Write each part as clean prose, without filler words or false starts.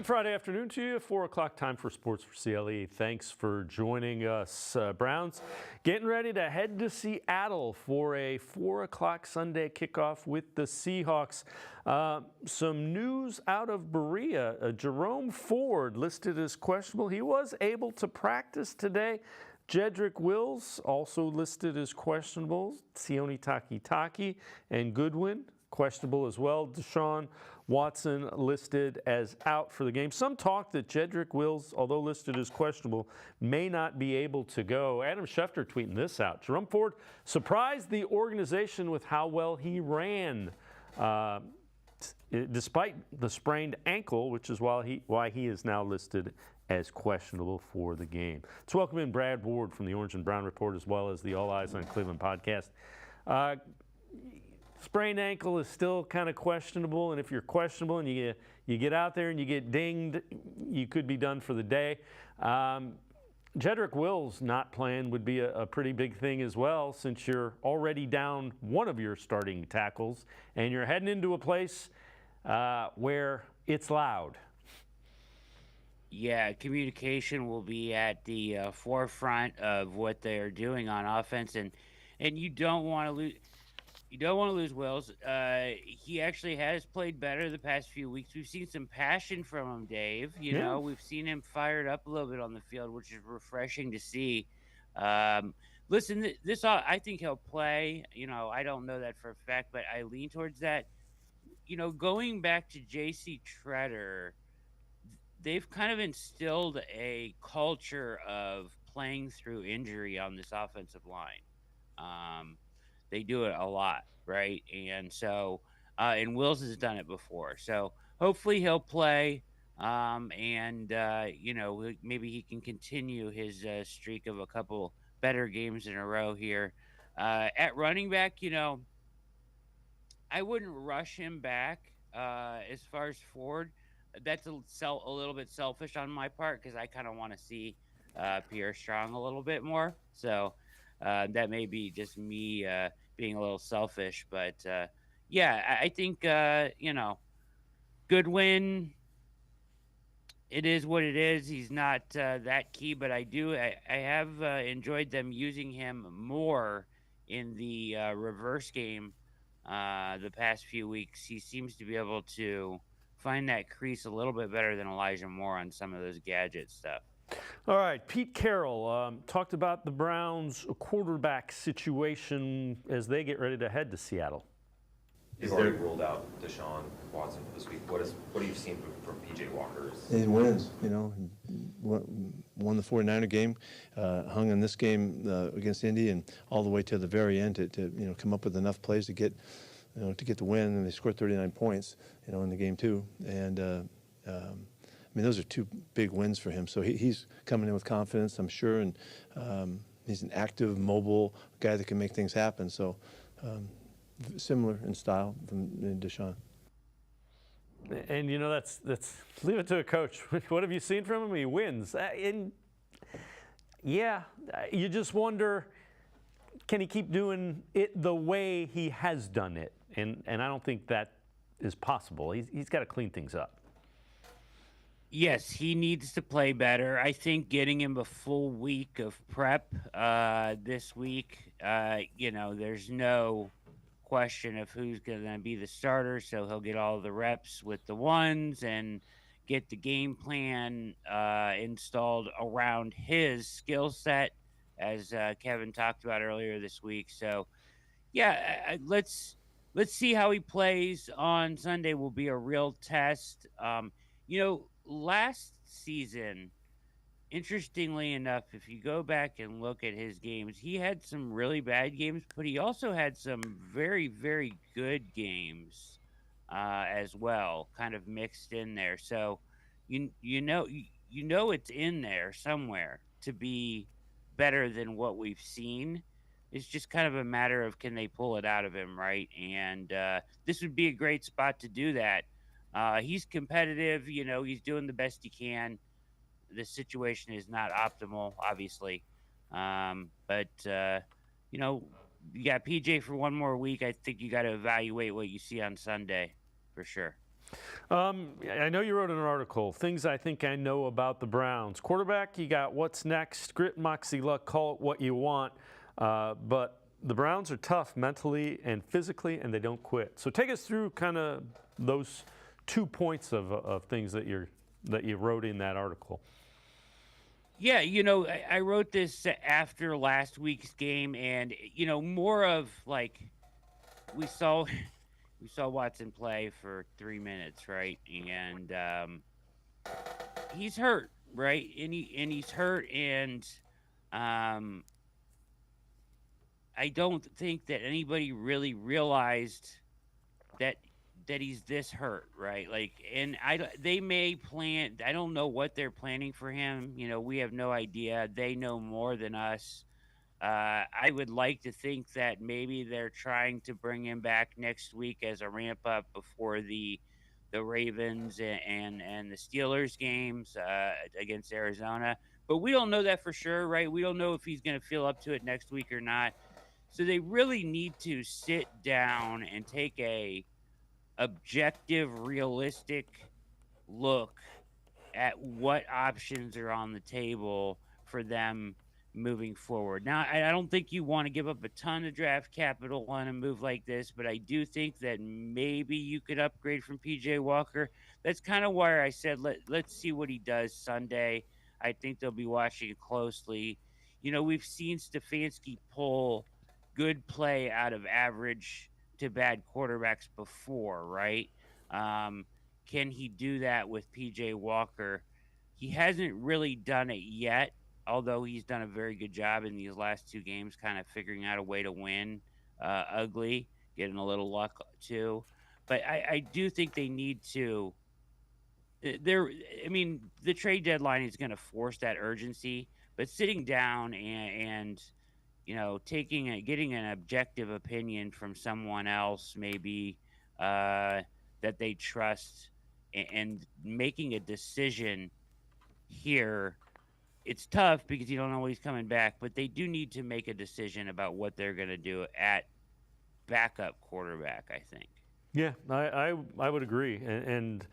Good Friday afternoon to you. 4 o'clock time for Sports4CLE. Thanks for joining us. Browns getting ready to head to Seattle for a 4 o'clock Sunday kickoff with the Seahawks. Some news out of Berea. Jerome Ford listed as questionable. He was able to practice today. Jedrick Wills also listed as questionable. Sione Takitaki and Goodwin questionable as well. Deshaun Watson listed as out for the game. Some talk that Jedrick Wills, although listed as questionable, may not be able to go. Adam Schefter tweeting this out. Jerome Ford surprised the organization with how well he ran, despite the sprained ankle, which is why he is now listed as questionable for the game. Let's welcome in Brad Ward from the Orange and Brown Report, as well as the All Eyes on Cleveland podcast. Sprained ankle is still kind of questionable, and if you're questionable and you get out there and you get dinged, you could be done for the day. Jedrick Wills not playing would be a pretty big thing as well, since you're already down one of your starting tackles and you're heading into a place where it's loud. Yeah, communication will be at the forefront of what they're doing on offense, and you don't want to lose. You don't want to lose Wills. He actually has played better the past few weeks. We've seen some passion from him, Dave. You know, we've seen him fired up a little bit on the field, which is refreshing to see. Listen, I think he'll play. You know, I don't know that for a fact, but I lean towards that. You know, going back to J.C. Tretter, they've kind of instilled a culture of playing through injury on this offensive line. They do it a lot, right? And so, and Wills has done it before. So hopefully he'll play, and you know, maybe he can continue his streak of a couple better games in a row here. At running back, you know, I wouldn't rush him back as far as Ford. That's a little bit selfish on my part, because I kind of want to see Pierre Strong a little bit more. So that may be just me being a little selfish, but yeah, I think you know, Goodwin, it is what it is. He's not that key, but I have enjoyed them using him more in the reverse game the past few weeks. He seems to be able to find that crease a little bit better than Elijah Moore on some of those gadget stuff. All right, Pete Carroll talked about the Browns' quarterback situation as they get ready to head to Seattle. He's already ruled out Deshaun Watson for this week. What have you seen from P.J. Walker? He wins, you know. Won the 49er game, hung in this game against Indy, and all the way to the very end to you know, come up with enough plays to get the win, and they scored 39 points, you know, in the game too. And I mean, those are two big wins for him. So he's coming in with confidence, I'm sure, and he's an active, mobile guy that can make things happen. So similar in style from Deshaun. And you know, that's leave it to a coach. What have you seen from him? He wins. And yeah, you just wonder, can he keep doing it the way he has done it? And I don't think that is possible. He's got to clean things up. Yes, he needs to play better. I think getting him a full week of prep this week, you know, there's no question of who's going to be the starter, so he'll get all the reps with the ones and get the game plan installed around his skill set, as Kevin talked about earlier this week. So, yeah, let's see how he plays on Sunday. Will be a real test. You know, last season, interestingly enough, if you go back and look at his games, he had some really bad games, but he also had some very, very good games as well, kind of mixed in there. So you know it's in there somewhere to be better than what we've seen. It's just kind of a matter of, can they pull it out of him, right? And this would be a great spot to do that. He's competitive, you know, he's doing the best he can. The situation is not optimal, obviously. But you know, you got PJ for one more week. I think you got to evaluate what you see on Sunday for sure. I know you wrote an article, things I think I know about the Browns. Quarterback, you got what's next, grit, moxie, luck, call it what you want. But the Browns are tough mentally and physically, and they don't quit. So take us through kind of those 2 points of things that you wrote in that article. Yeah, I wrote this after last week's game, and more of like we saw Watson play for 3 minutes, right? And he's hurt, right? And he's hurt, and I don't think that anybody really realized that he's this hurt, right? Like, and they may plan. I don't know what they're planning for him. We have no idea. They know more than us. I would like to think that maybe they're trying to bring him back next week as a ramp up before the Ravens and the Steelers games against Arizona. But we don't know that for sure, right? We don't know if he's going to feel up to it next week or not. So they really need to sit down and take a objective, realistic look at what options are on the table for them moving forward. Now, I don't think you want to give up a ton of draft capital on a move like this, but I do think that maybe you could upgrade from PJ Walker. That's kind of why I said let's see what he does Sunday. I think they'll be watching it closely. We've seen Stefanski pull good play out of average to bad quarterbacks before, right? Can he do that with PJ Walker? He hasn't really done it yet, although he's done a very good job in these last 2 games, kind of figuring out a way to win ugly, getting a little luck too. But I do think they need to. The trade deadline is going to force that urgency, but sitting down and getting an objective opinion from someone else, maybe that they trust, and making a decision here. It's tough because you don't know he's coming back, but they do need to make a decision about what they're going to do at backup quarterback, I think. Yeah, I would agree. And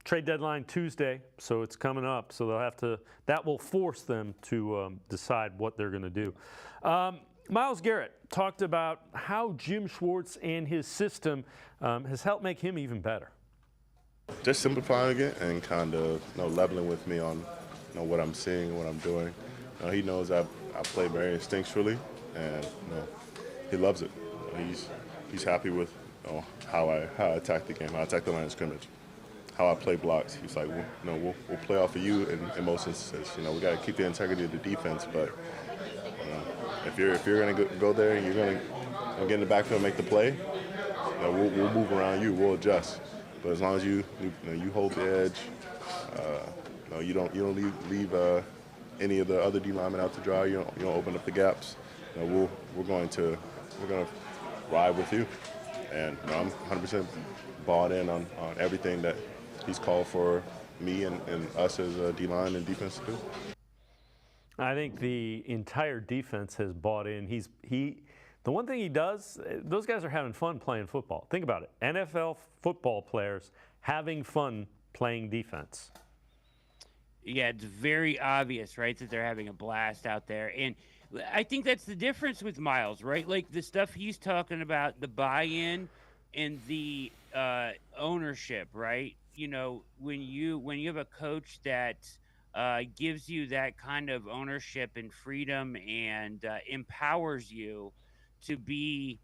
trade deadline Tuesday, so it's coming up. So they'll have to. That will force them to decide what they're going to do. Myles Garrett talked about how Jim Schwartz and his system has helped make him even better. Just simplifying it and kind of leveling with me on what I'm seeing, what I'm doing. He knows I play very instinctually, and he loves it. He's happy with how I attack the game, how I attack the line of scrimmage, how I play blocks. He's like, we'll play off of you in most instances. We got to keep the integrity of the defense, but if you're going to go there and you're going to get in the backfield and make the play, we'll move around you, we'll adjust. But as long as you hold the edge, you don't leave any of the other D linemen out to dry. You don't open up the gaps. We're going to ride with you, and I'm 100% bought in on everything that he's called for me and us as a D line and defense to do. I think the entire defense has bought in. The one thing he does, those guys are having fun playing football. Think about it. NFL football players having fun playing defense. Yeah, it's very obvious, right, that they're having a blast out there. And I think that's the difference with Myles, right? Like the stuff he's talking about, the buy-in and the ownership, right? When you have a coach that gives you that kind of ownership and freedom and empowers you to be,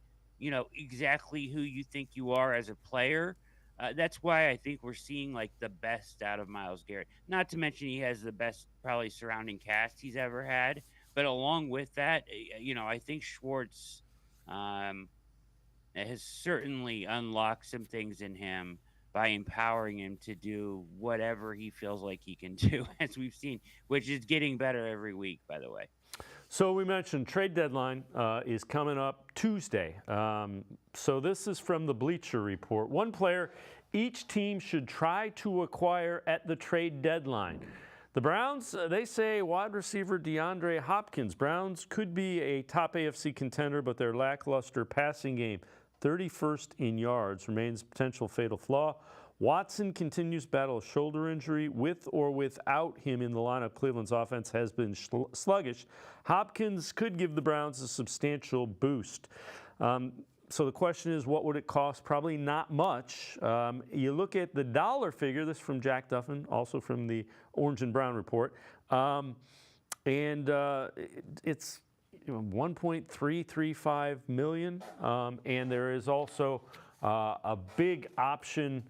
exactly who you think you are as a player. That's why I think we're seeing like the best out of Myles Garrett. Not to mention he has the best probably surrounding cast he's ever had. But along with that, I think Schwartz has certainly unlocked some things in him by empowering him to do whatever he feels like he can do, as we've seen, which is getting better every week, by the way. So we mentioned trade deadline is coming up Tuesday. So this is from the Bleacher Report. One player each team should try to acquire at the trade deadline. The Browns, they say wide receiver DeAndre Hopkins. Browns could be a top AFC contender, but their lackluster passing game, 31st in yards, remains a potential fatal flaw. Watson continues battle a shoulder injury. With or without him in the lineup, Cleveland's offense has been sluggish. Hopkins could give the Browns a substantial boost. So the question is, what would it cost? Probably not much. You look at the dollar figure, this is from Jack Duffin, also from the Orange and Brown report, it's 1.335 million, and there is also a big option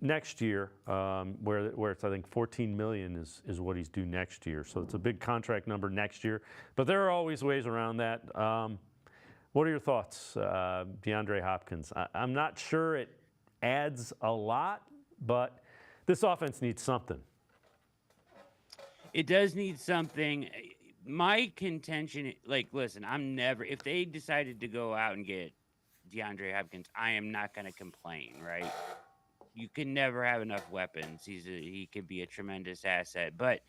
next year where it's, I think, 14 million is what he's due next year. So it's a big contract number next year, but there are always ways around that. What are your thoughts, DeAndre Hopkins? I'm not sure it adds a lot, but this offense needs something. It does need something. My contention, like, listen, if they decided to go out and get DeAndre Hopkins, I am not going to complain, right? You can never have enough weapons. He could be a tremendous asset. But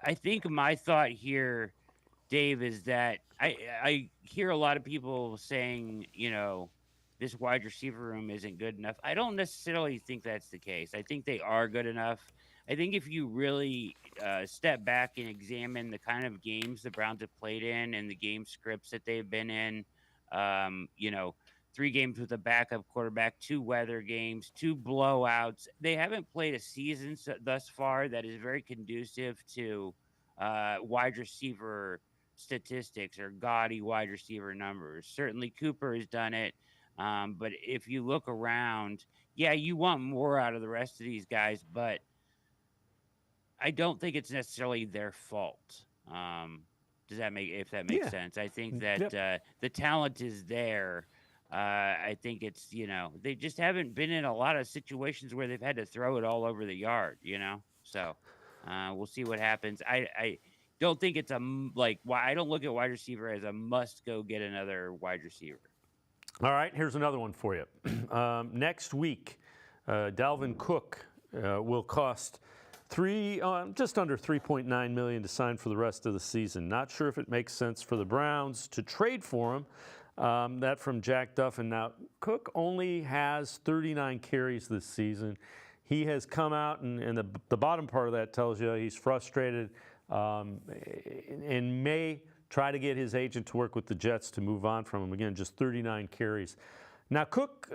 I think my thought here, Dave, is that I hear a lot of people saying, this wide receiver room isn't good enough. I don't necessarily think that's the case. I think they are good enough. I think if you really step back and examine the kind of games the Browns have played in and the game scripts that they've been in, 3 games with a backup quarterback, 2 weather games, 2 blowouts. They haven't played a season thus far that is very conducive to wide receiver statistics or gaudy wide receiver numbers. Certainly Cooper has done it. But if you look around, yeah, you want more out of the rest of these guys, but I don't think it's necessarily their fault. If that makes sense? I think that the talent is there. I think it's, they just haven't been in a lot of situations where they've had to throw it all over the yard, So we'll see what happens. I don't think it's I don't look at wide receiver as a must go get another wide receiver. All right, here's another one for you. Next week, Dalvin Cook will cost just under $3.9 million to sign for the rest of the season. Not sure if it makes sense for the Browns to trade for him. That from Jack Duffin. Now, Cook only has 39 carries this season. He has come out, and the bottom part of that tells you he's frustrated and may try to get his agent to work with the Jets to move on from him. Again, just 39 carries. Now, Cook,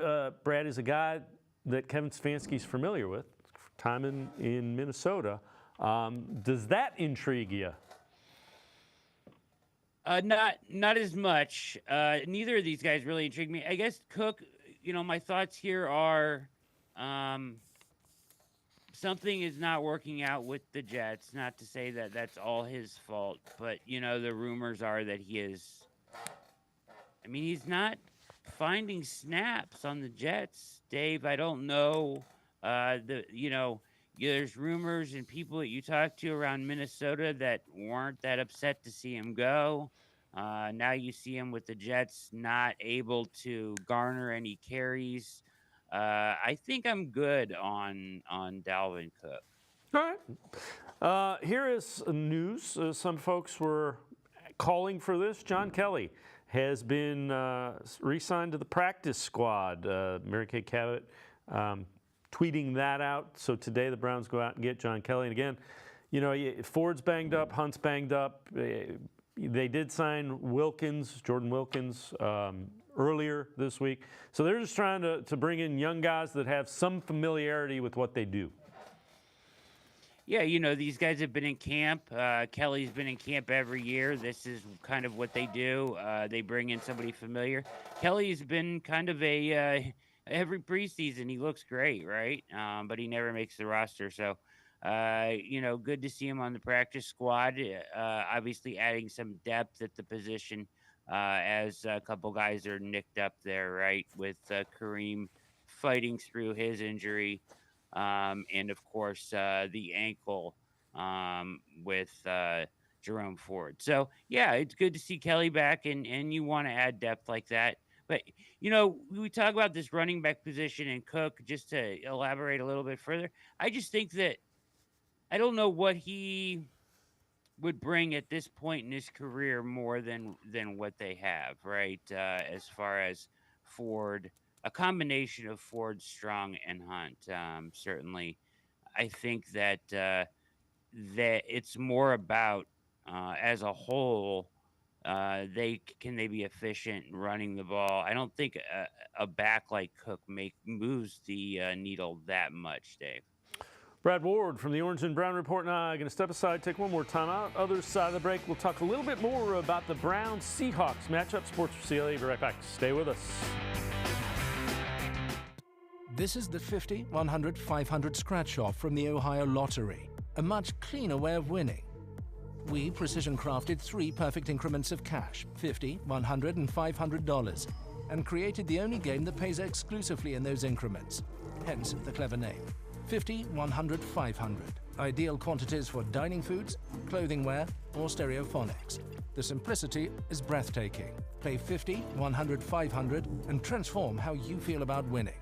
Brad, is a guy that Kevin Stefanski's familiar with, time in Minnesota. Does that intrigue you? Not as much. Neither of these guys really intrigue me. I guess Cook, my thoughts here are something is not working out with the Jets. Not to say that that's all his fault, but, the rumors are that he's not finding snaps on the Jets, Dave. I don't know. There's rumors and people that you talk to around Minnesota that weren't that upset to see him go. Now you see him with the Jets not able to garner any carries. I think I'm good on Dalvin Cook. All right. Here is news. Some folks were calling for this. John Kelly has been re-signed to the practice squad. Mary Kay Cabot tweeting that out. So today the Browns go out and get John Kelly. And again, Ford's banged up, Hunt's banged up. They did sign Jordan Wilkins, earlier this week. So they're just trying to bring in young guys that have some familiarity with what they do. Yeah, these guys have been in camp. Kelly's been in camp every year. This is kind of what they do. They bring in somebody familiar. Kelly's been kind of every preseason he looks great, right? But he never makes the roster. So, good to see him on the practice squad. Obviously adding some depth at the position as a couple guys are nicked up there, right? With Kareem fighting through his injury. And of course, the ankle with Jerome Ford. So, yeah, it's good to see Kelly back, and you want to add depth like that. But, we talk about this running back position and Cook, just to elaborate a little bit further. I just think that I don't know what he would bring at this point in his career more than what they have, right? As far as Ford, a combination of Ford, Strong, and Hunt. Certainly, I think that that it's more about as a whole. They be efficient in running the ball. I don't think a back like Cook moves the needle that much, Dave. Brad Ward from the Orange and Brown Report and I are going to step aside, take one more time out. Other side of the break, we'll talk a little bit more about the Browns-Seahawks matchup. Sports for CLE. Be right back. Stay with us. This is the 50, 100, 500 scratch-off from the Ohio Lottery, a much cleaner way of winning. We precision-crafted 3 perfect increments of cash, $50, $100, and $500, and created the only game that pays exclusively in those increments, hence the clever name. 50, 100, 500. Ideal quantities for dining foods, clothing wear, or stereophonics. The simplicity is breathtaking. Play 50, 100, 500, and transform how you feel about winning.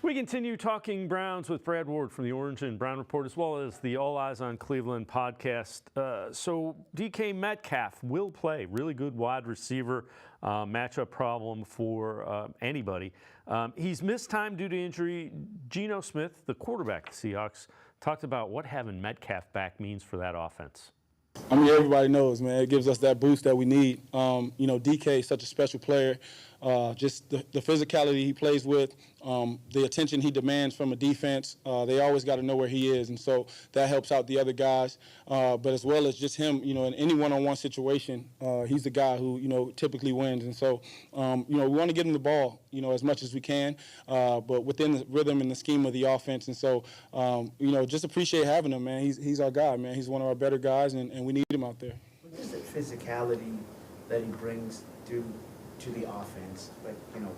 We continue talking Browns with Brad Ward from the Orange and Brown Report, as well as the All Eyes on Cleveland podcast. So DK Metcalf will play. Really good wide receiver, matchup problem for anybody. He's missed time due to injury. Geno Smith, the quarterback of the Seahawks, talked about what having Metcalf back means for that offense. I mean, everybody knows, man. It gives us that boost that we need. DK is such a special player. Just the physicality he plays with, the attention he demands from a defense. They always got to know where he is, and so that helps out the other guys. But as well as just him, in any one-on-one situation, he's the guy who, typically wins. And so, we want to get him the ball, as much as we can, but within the rhythm and the scheme of the offense. And so, just appreciate having him, man. He's our guy, man. He's one of our better guys, and we need him out there. What is the physicality that he brings to the offense? Like,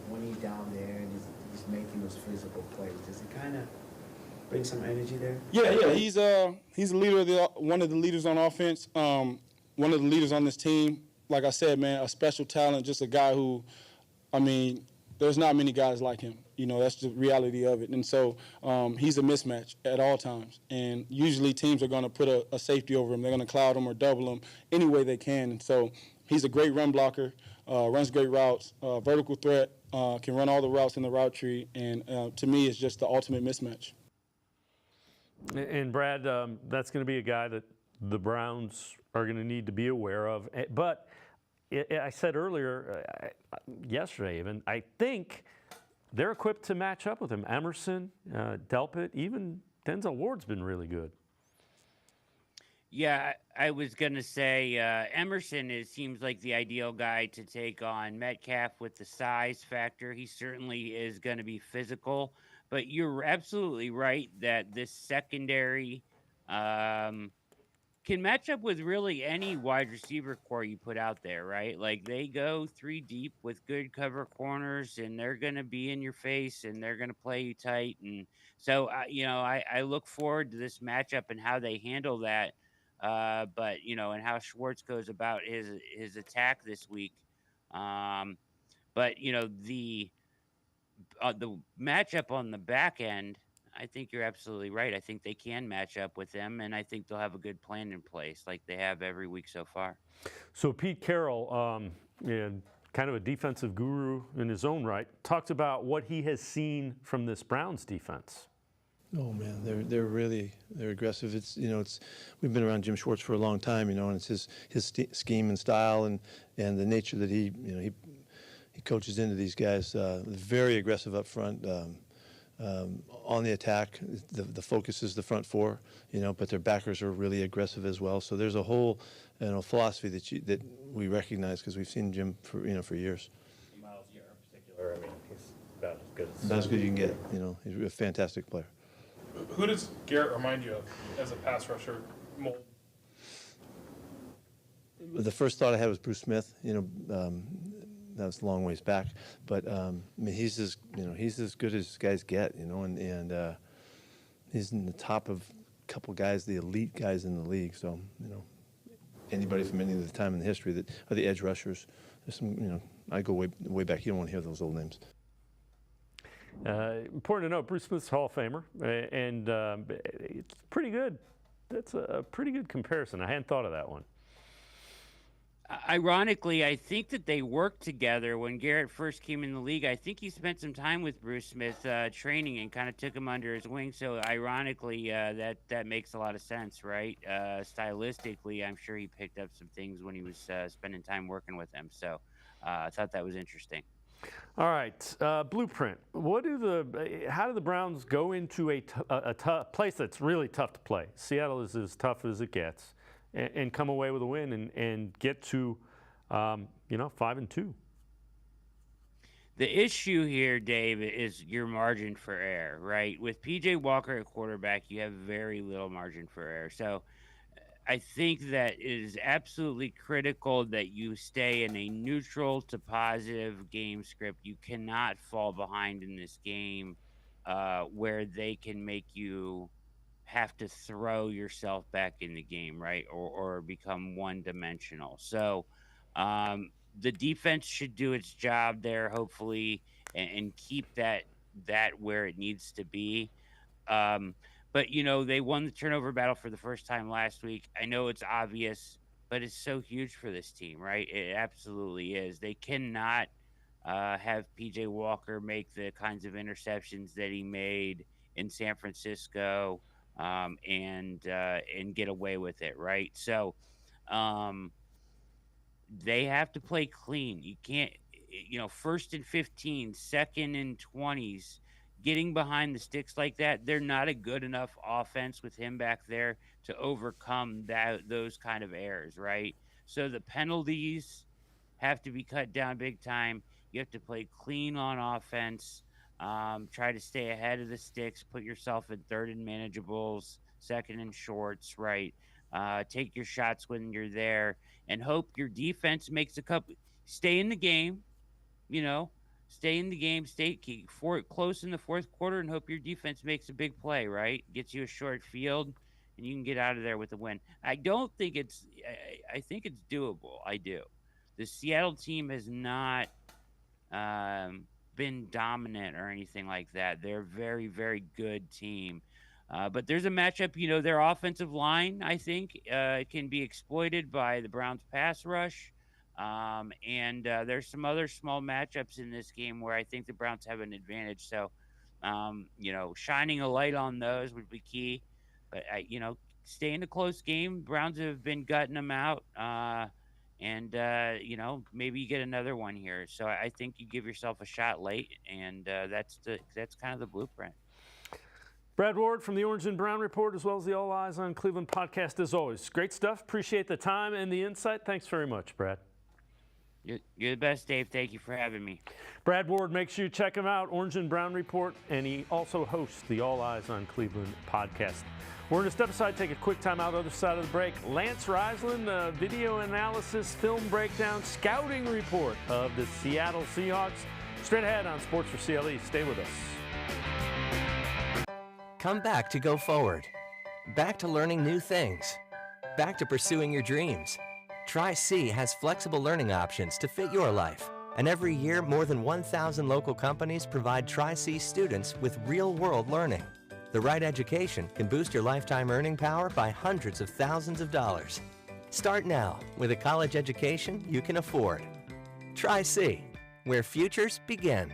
when he's down there and he's making those physical plays, does it kind of bring some energy there? Yeah. He's a leader one of the leaders on offense. One of the leaders on this team. Like I said, man, a special talent. Just a guy who, there's not many guys like him. That's the reality of it. And so he's a mismatch at all times. And usually teams are going to put a safety over him. They're going to cloud him or double him any way they can. And so he's a great run blocker. Runs great routes, vertical threat, can run all the routes in the route tree, and to me, it's just the ultimate mismatch. And Brad, that's going to be a guy that the Browns are going to need to be aware of. But I said earlier, yesterday even, I think they're equipped to match up with him. Emerson, Delpit, even Denzel Ward's been really good. Yeah, I was going to say Emerson seems like the ideal guy to take on Metcalf with the size factor. He certainly is going to be physical, but you're absolutely right that this secondary can match up with really any wide receiver core you put out there, right? Like they go 3 deep with good cover corners, and they're going to be in your face, and they're going to play you tight. And so, I look forward to this matchup and how they handle that. But and how Schwartz goes about his attack this week. But the matchup on the back end, I think you're absolutely right. I think they can match up with them, and I think they'll have a good plan in place, like they have every week so far. So Pete Carroll, kind of a defensive guru in his own right, talked about what he has seen from this Browns defense. Oh man, they're aggressive. We've been around Jim Schwartz for a long time, and it's his scheme and style and the nature that he coaches into these guys. Very aggressive up front, on the attack. The focus is the front four, but their backers are really aggressive as well. So there's a whole philosophy that we recognize because we've seen Jim for years. Miles Garrett in particular, he's about as good as you can get. He's a fantastic player. Who does Garrett remind you of as a pass rusher mold? The first thought I had was Bruce Smith. That was a long ways back, but he's as good as guys get. And he's in the top of a couple guys, the elite guys in the league. So anybody from any of the time in the history that are the edge rushers. There's some, I go way back. You don't want to hear those old names. Important to note, Bruce Smith's Hall of Famer, and it's pretty good. That's a pretty good comparison. I hadn't thought of that one. Ironically, I think that they worked together when Garrett first came in the league. I think he spent some time with Bruce Smith training and kind of took him under his wing. So ironically, that makes a lot of sense, right? Stylistically, I'm sure he picked up some things when he was spending time working with him. So I thought that was interesting. All right, blueprint. How do the Browns go into a tough place that's really tough to play? Seattle is as tough as it gets, and come away with a win and get to, 5-2. The issue here, Dave, is your margin for error, right? With PJ Walker at quarterback, you have very little margin for error. So I think that it is absolutely critical that you stay in a neutral to positive game script. You cannot fall behind in this game where they can make you have to throw yourself back in the game, right? Or become one-dimensional. So the defense should do its job there, hopefully, and keep that where it needs to be. But, they won the turnover battle for the first time last week. I know it's obvious, but it's so huge for this team, right? It absolutely is. They cannot have PJ Walker make the kinds of interceptions that he made in San Francisco and get away with it, right? So they have to play clean. You can't, 1st and 15, 2nd and 20s, getting behind the sticks like that. They're not a good enough offense with him back there to overcome those kind of errors, right? So the penalties have to be cut down big time. You have to play clean on offense. Try to stay ahead of the sticks. Put yourself in 3rd and manageables, 2nd and shorts, right? Take your shots when you're there, and hope your defense makes a couple. Stay in the game, Stay in the game. Stay close in the 4th quarter, and hope your defense makes a big play. Right, gets you a short field, and you can get out of there with a win. I don't think it's. I think it's doable. I do. The Seattle team has not been dominant or anything like that. They're a very, very good team. But there's a matchup, their offensive line, I think, can be exploited by the Browns pass rush. And there's some other small matchups in this game where I think the Browns have an advantage. So, shining a light on those would be key. But, stay in a close game. Browns have been gutting them out. And maybe you get another one here. So I think you give yourself a shot late, and that's kind of the blueprint. Brad Ward from the Orange and Brown Report, as well as the All Eyes on Cleveland podcast, as always. Great stuff. Appreciate the time and the insight. Thanks very much, Brad. You're the best, Dave. Thank you for having me. Brad Ward, make sure you check him out, Orange and Brown Report, and he also hosts the All Eyes on Cleveland podcast. We're going to step aside, take a quick time out, other side of the break. Lance Reisland, video analysis, film breakdown, scouting report of the Seattle Seahawks. Straight ahead on Sports4CLE. Stay with us. Come back to go forward. Back to learning new things. Back to pursuing your dreams. Tri-C has flexible learning options to fit your life. And every year, more than 1,000 local companies provide Tri-C students with real-world learning. The right education can boost your lifetime earning power by hundreds of thousands of dollars. Start now with a college education you can afford. Tri-C, where futures begin.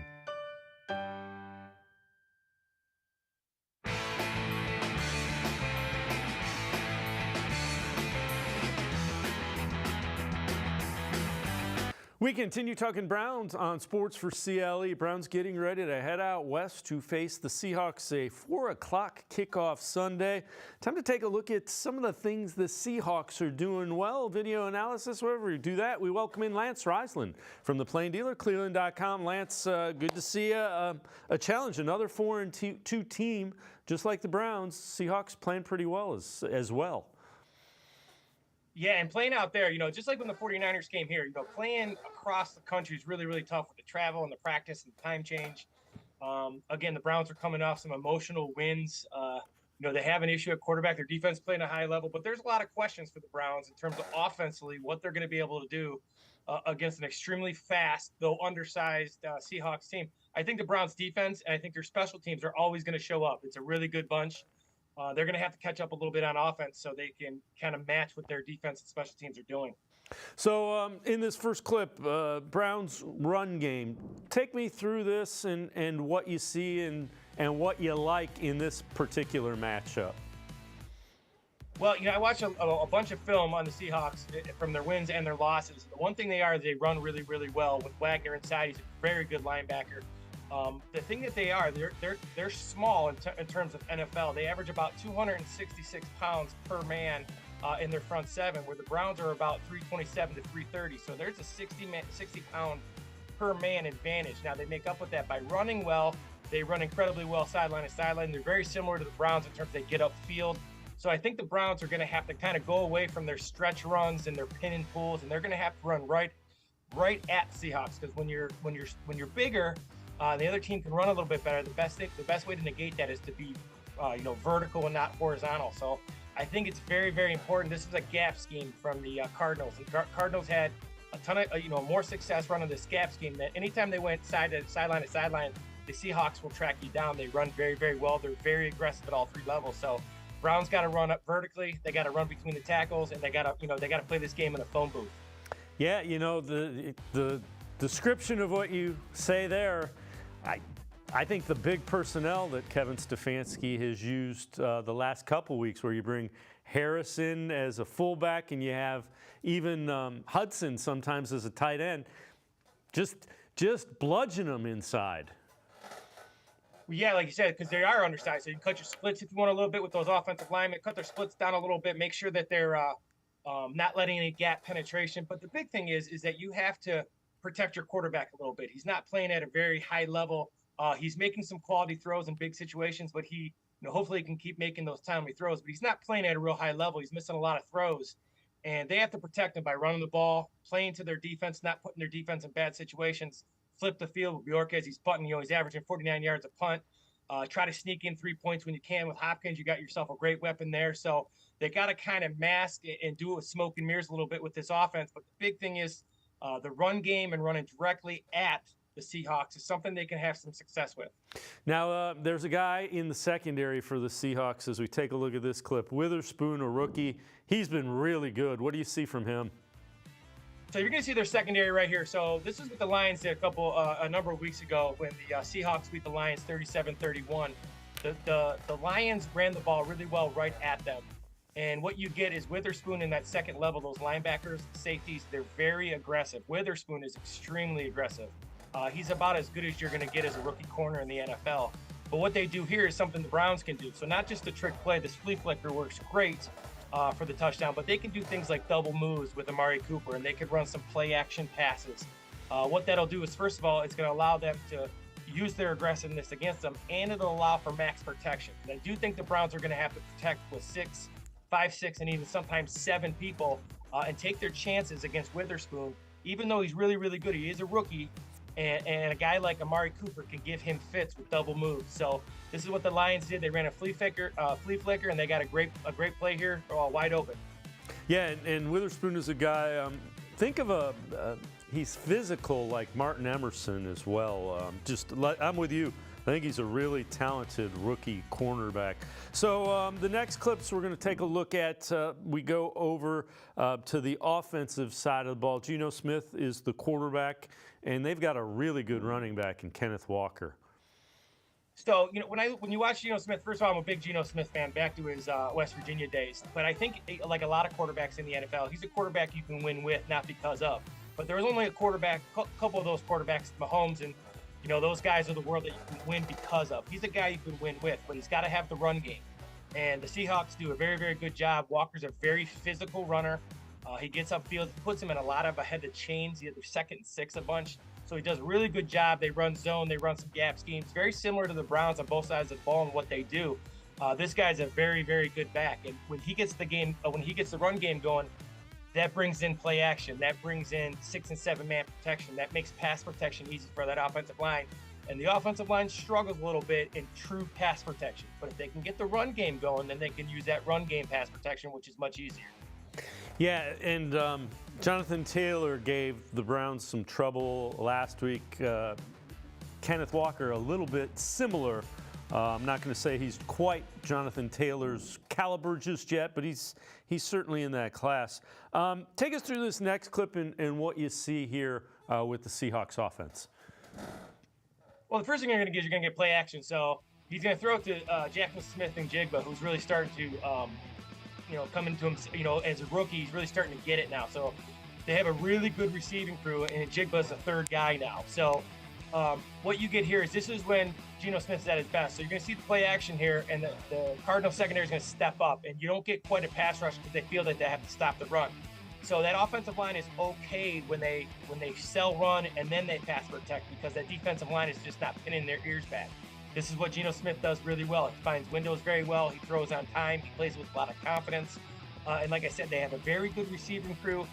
We continue talking Browns on Sports4CLE. Browns getting ready to head out west to face the Seahawks, a 4 o'clock kickoff Sunday. Time to take a look at some of the things the Seahawks are doing well. Video analysis, wherever we do that. We welcome in Lance Reisland from the Plain Dealer, cleveland.com. Lance, good to see you. A challenge, another 4-2 team, just like the Browns. Seahawks playing pretty well as well. Yeah, and playing out there, just like when the 49ers came here, playing across the country is really, really tough with the travel and the practice and the time change. Again, the Browns are coming off some emotional wins. They have an issue at quarterback. Their defense playing a high level, but there's a lot of questions for the Browns in terms of offensively, what they're going to be able to do against an extremely fast, though undersized Seahawks team. I think the Browns defense and I think their special teams are always going to show up. It's a really good bunch. they're going to have to catch up a little bit on offense so they can kind of match what their defense and special teams are doing. So in this first clip, Browns run game, take me through this and what you see and what you like in this particular matchup. Well, I watched a bunch of film on the Seahawks from their wins and their losses. The one thing they are, they run really, really well with Wagner inside. He's a very good linebacker. The thing that they are, they're small in terms of NFL. They average about 266 pounds per man in their front seven, where the Browns are about 327 to 330. So there's a 60-pound per man advantage. Now they make up with that by running well. They run incredibly well sideline to sideline. They're very similar to the Browns in terms of they get upfield. So I think the Browns are going to have to kind of go away from their stretch runs and their pin and pulls, and they're going to have to run right at Seahawks, because when you're bigger, the other team can run a little bit better. The best way to negate that is to be vertical and not horizontal. So I think it's very, very important. This is a gap scheme from the Cardinals. And Cardinals had a ton of more success running this gap scheme. That anytime they went sideline to sideline, the Seahawks will track you down. They run very, very well. They're very aggressive at all three levels. So Browns got to run up vertically. They got to run between the tackles, and they got to play this game in a phone booth. Yeah, the description of what you say there, I think the big personnel that Kevin Stefanski has used the last couple weeks, where you bring Harris in as a fullback and you have even Hudson sometimes as a tight end, just bludgeon them inside. Yeah, like you said, because they are undersized. So you can cut your splits if you want a little bit with those offensive linemen. Cut their splits down a little bit. Make sure that they're not letting any gap penetration. But the big thing is that you have to protect your quarterback a little bit. He's not playing at a very high level. He's making some quality throws in big situations, but he, hopefully he can keep making those timely throws. But he's not playing at a real high level. He's missing a lot of throws. And they have to protect him by running the ball, playing to their defense, not putting their defense in bad situations. Flip the field with Bjork as he's punting. He's averaging 49 yards a punt. Try to sneak in 3 points when you can. With Hopkins, you got yourself a great weapon there. So they got to kind of mask and do it with smoke and mirrors a little bit with this offense. But the big thing is the run game and running directly at the Seahawks is something they can have some success with. Now, there's a guy in the secondary for the Seahawks as we take a look at this clip. Witherspoon, a rookie. He's been really good. What do you see from him? So you're going to see their secondary right here. So this is what the Lions did a number of weeks ago when the Seahawks beat the Lions 37-31. The Lions ran the ball really well right at them. And what you get is Witherspoon in that second level, those linebackers, safeties, they're very aggressive. Witherspoon is extremely aggressive. He's about as good as you're going to get as a rookie corner in the NFL. But what they do here is something the Browns can do. So not just a trick play, this flea flicker works great for the touchdown, but they can do things like double moves with Amari Cooper, and they could run some play action passes. What that'll do is, first of all, it's going to allow them to use their aggressiveness against them, and it'll allow for max protection. And I do think the Browns are going to have to protect with 5, 6, and even sometimes 7 people and take their chances against Witherspoon. Even though he's really, really good, he is a rookie, and a guy like Amari Cooper can give him fits with double moves. So this is what the Lions did. They ran a flea flicker, and they got a great play here, wide open. Yeah, and Witherspoon is a guy. Think of he's physical like Martin Emerson as well. I'm with you. I think he's a really talented rookie cornerback. So the next clips we're going to take a look at, we go over to the offensive side of the ball. Geno Smith is the quarterback, and they've got a really good running back in Kenneth Walker. So, when you watch Geno Smith, first of all, I'm a big Geno Smith fan back to his West Virginia days. But I think, like a lot of quarterbacks in the NFL, he's a quarterback you can win with, not because of. But there was only a couple of those quarterbacks, Mahomes and those guys of the world that you can win because of. He's a guy you can win with, but he's got to have the run game. And the Seahawks do a very, very good job. Walker's a very physical runner. He gets upfield, puts him in a lot of ahead of chains. They're 2nd and 6 a bunch. So he does a really good job. They run zone. They run some gap schemes. Very similar to the Browns on both sides of the ball and what they do. This guy's a very, very good back. And when he gets the run game going, that brings in play action. That brings in 6 and 7 man protection. That makes pass protection easy for that offensive line. And the offensive line struggles a little bit in true pass protection. But if they can get the run game going, then they can use that run game pass protection, which is much easier. Yeah, and Jonathan Taylor gave the Browns some trouble last week. Kenneth Walker, a little bit similar I'm not going to say he's quite Jonathan Taylor's caliber just yet, but he's certainly in that class. Take us through this next clip and what you see here with the Seahawks offense. Well, the first thing you're going to get play action. So he's going to throw it to Jackson Smith and Jigba, who's really starting to, come into him, as a rookie, he's really starting to get it now. So they have a really good receiving crew, and Jigba's the third guy now. So what you get here is this is when Geno Smith's at his best. So you're going to see the play action here, and the Cardinal secondary is going to step up, and you don't get quite a pass rush because they feel that they have to stop the run. So that offensive line is okay when they sell run and then they pass protect, because that defensive line is just not pinning their ears back. This is what Geno Smith does really well. He finds windows very well. He throws on time. He plays with a lot of confidence. And like I said, they have a very good receiving crew.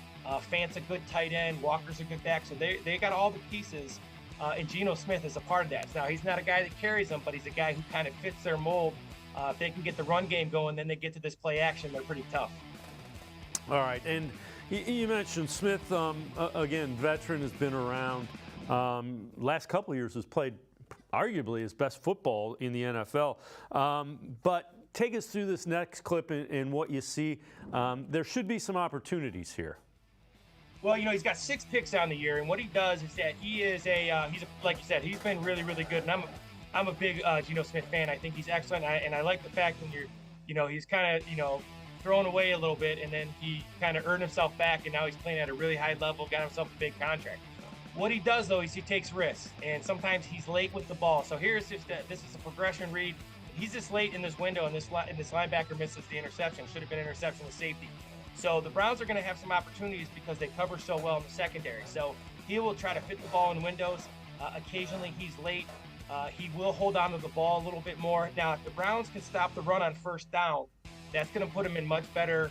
Fant's a good tight end. Walker's a good back. So they got all the pieces. And Geno Smith is a part of that. Now, he's not a guy that carries them, but he's a guy who kind of fits their mold. If they can get the run game going, then they get to this play action, they're pretty tough. All right, and you mentioned Smith, again, veteran, has been around. Last couple of years has played arguably his best football in the NFL. But take us through this next clip and what you see. There should be some opportunities here. Well, he's got 6 picks on the year, and what he does is that he's like you said, he's been really, really good. And I'm a big Geno Smith fan. I think he's excellent, and I like the fact when he's kind of, thrown away a little bit, and then he kind of earned himself back, and now he's playing at a really high level, got himself a big contract. What he does, though, is he takes risks, and sometimes he's late with the ball. So this is a progression read. He's just late in this window, and this linebacker misses the interception. Should have been interception with safety. So the Browns are going to have some opportunities because they cover so well in the secondary. So he will try to fit the ball in windows. Occasionally he's late. He will hold on to the ball a little bit more. Now, if the Browns can stop the run on first down, that's going to put him in much better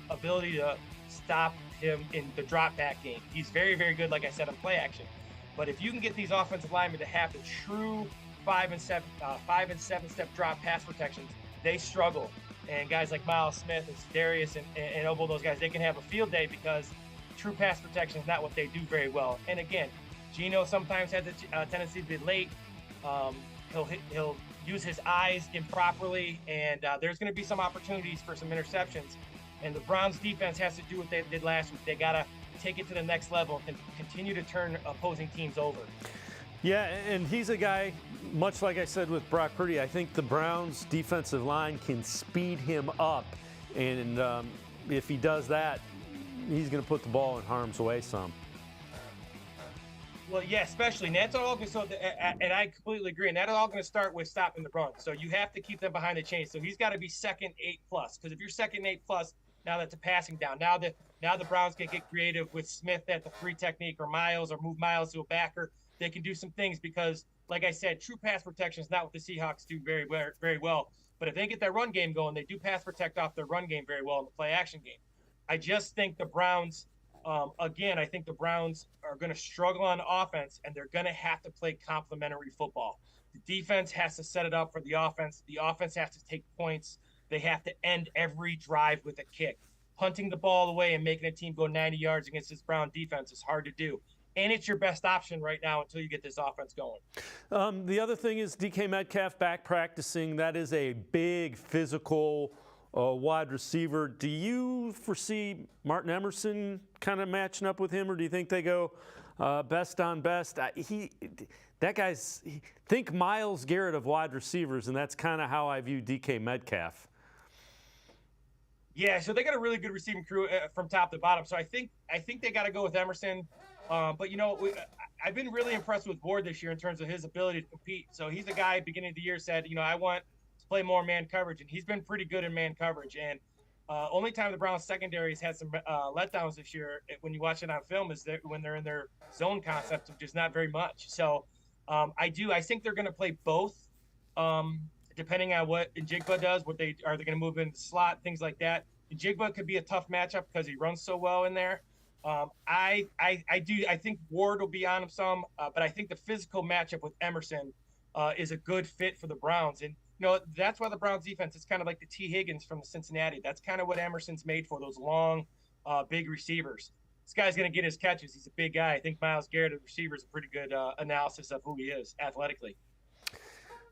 ability to stop him in the drop back game. He's very, very good, like I said, on play action. But if you can get these offensive linemen to have the true 5 and 7 step drop pass protections, they struggle. And guys like Miles Smith and Darius and Obo, those guys, they can have a field day because true pass protection is not what they do very well. And again, Geno sometimes has a tendency to be late. He'll use his eyes improperly, and there's going to be some opportunities for some interceptions. And the Browns defense has to do what they did last week. They got to take it to the next level and continue to turn opposing teams over. Yeah, and he's a guy, much like I said with Brock Purdy, I think the Browns defensive line can speed him up. And if he does that, he's going to put the ball in harm's way some. Well, yeah, especially. And that's all. And I completely agree. And that's all going to start with stopping the run. So you have to keep them behind the chains. So he's got to be second 8+. Because if you're second 8+, now that's a passing down. Now the Browns can get creative with Smith at the 3 technique, or Miles, or move Miles to a backer. They can do some things because, like I said, true pass protection is not what the Seahawks do very, very well. But if they get that run game going, they do pass protect off their run game very well in the play action game. I just think the Browns. I think the Browns are going to struggle on offense, and they're going to have to play complementary football. The defense has to set it up for the offense. The offense has to take points. They have to end every drive with a kick. Punting the ball away and making a team go 90 yards against this Brown defense is hard to do. And it's your best option right now until you get this offense going. The other thing is DK Metcalf back practicing. That is a big physical wide receiver. Do you foresee Martin Emerson kind of matching up with him, or do you think they go best on best? Think Myles Garrett of wide receivers, and that's kind of how I view DK Metcalf. Yeah, so they got a really good receiving crew from top to bottom. So I think they got to go with Emerson. But I've been really impressed with Ward this year in terms of his ability to compete. So he's a guy beginning of the year said, I want to play more man coverage, and he's been pretty good in man coverage. And only time the Browns secondary has had some letdowns this year when you watch it on film is when they're in their zone concept, which is not very much. So I think they're going to play both, depending on what Njigba does. Are they going to move in the slot, things like that. Njigba could be a tough matchup because he runs so well in there. I think Ward will be on him some, but I think the physical matchup with Emerson is a good fit for the Browns. And, that's why the Browns defense is kind of like the T. Higgins from Cincinnati. That's kind of what Emerson's made for, those long, big receivers. This guy's going to get his catches. He's a big guy. I think Myles Garrett, the receiver, is a pretty good analysis of who he is athletically.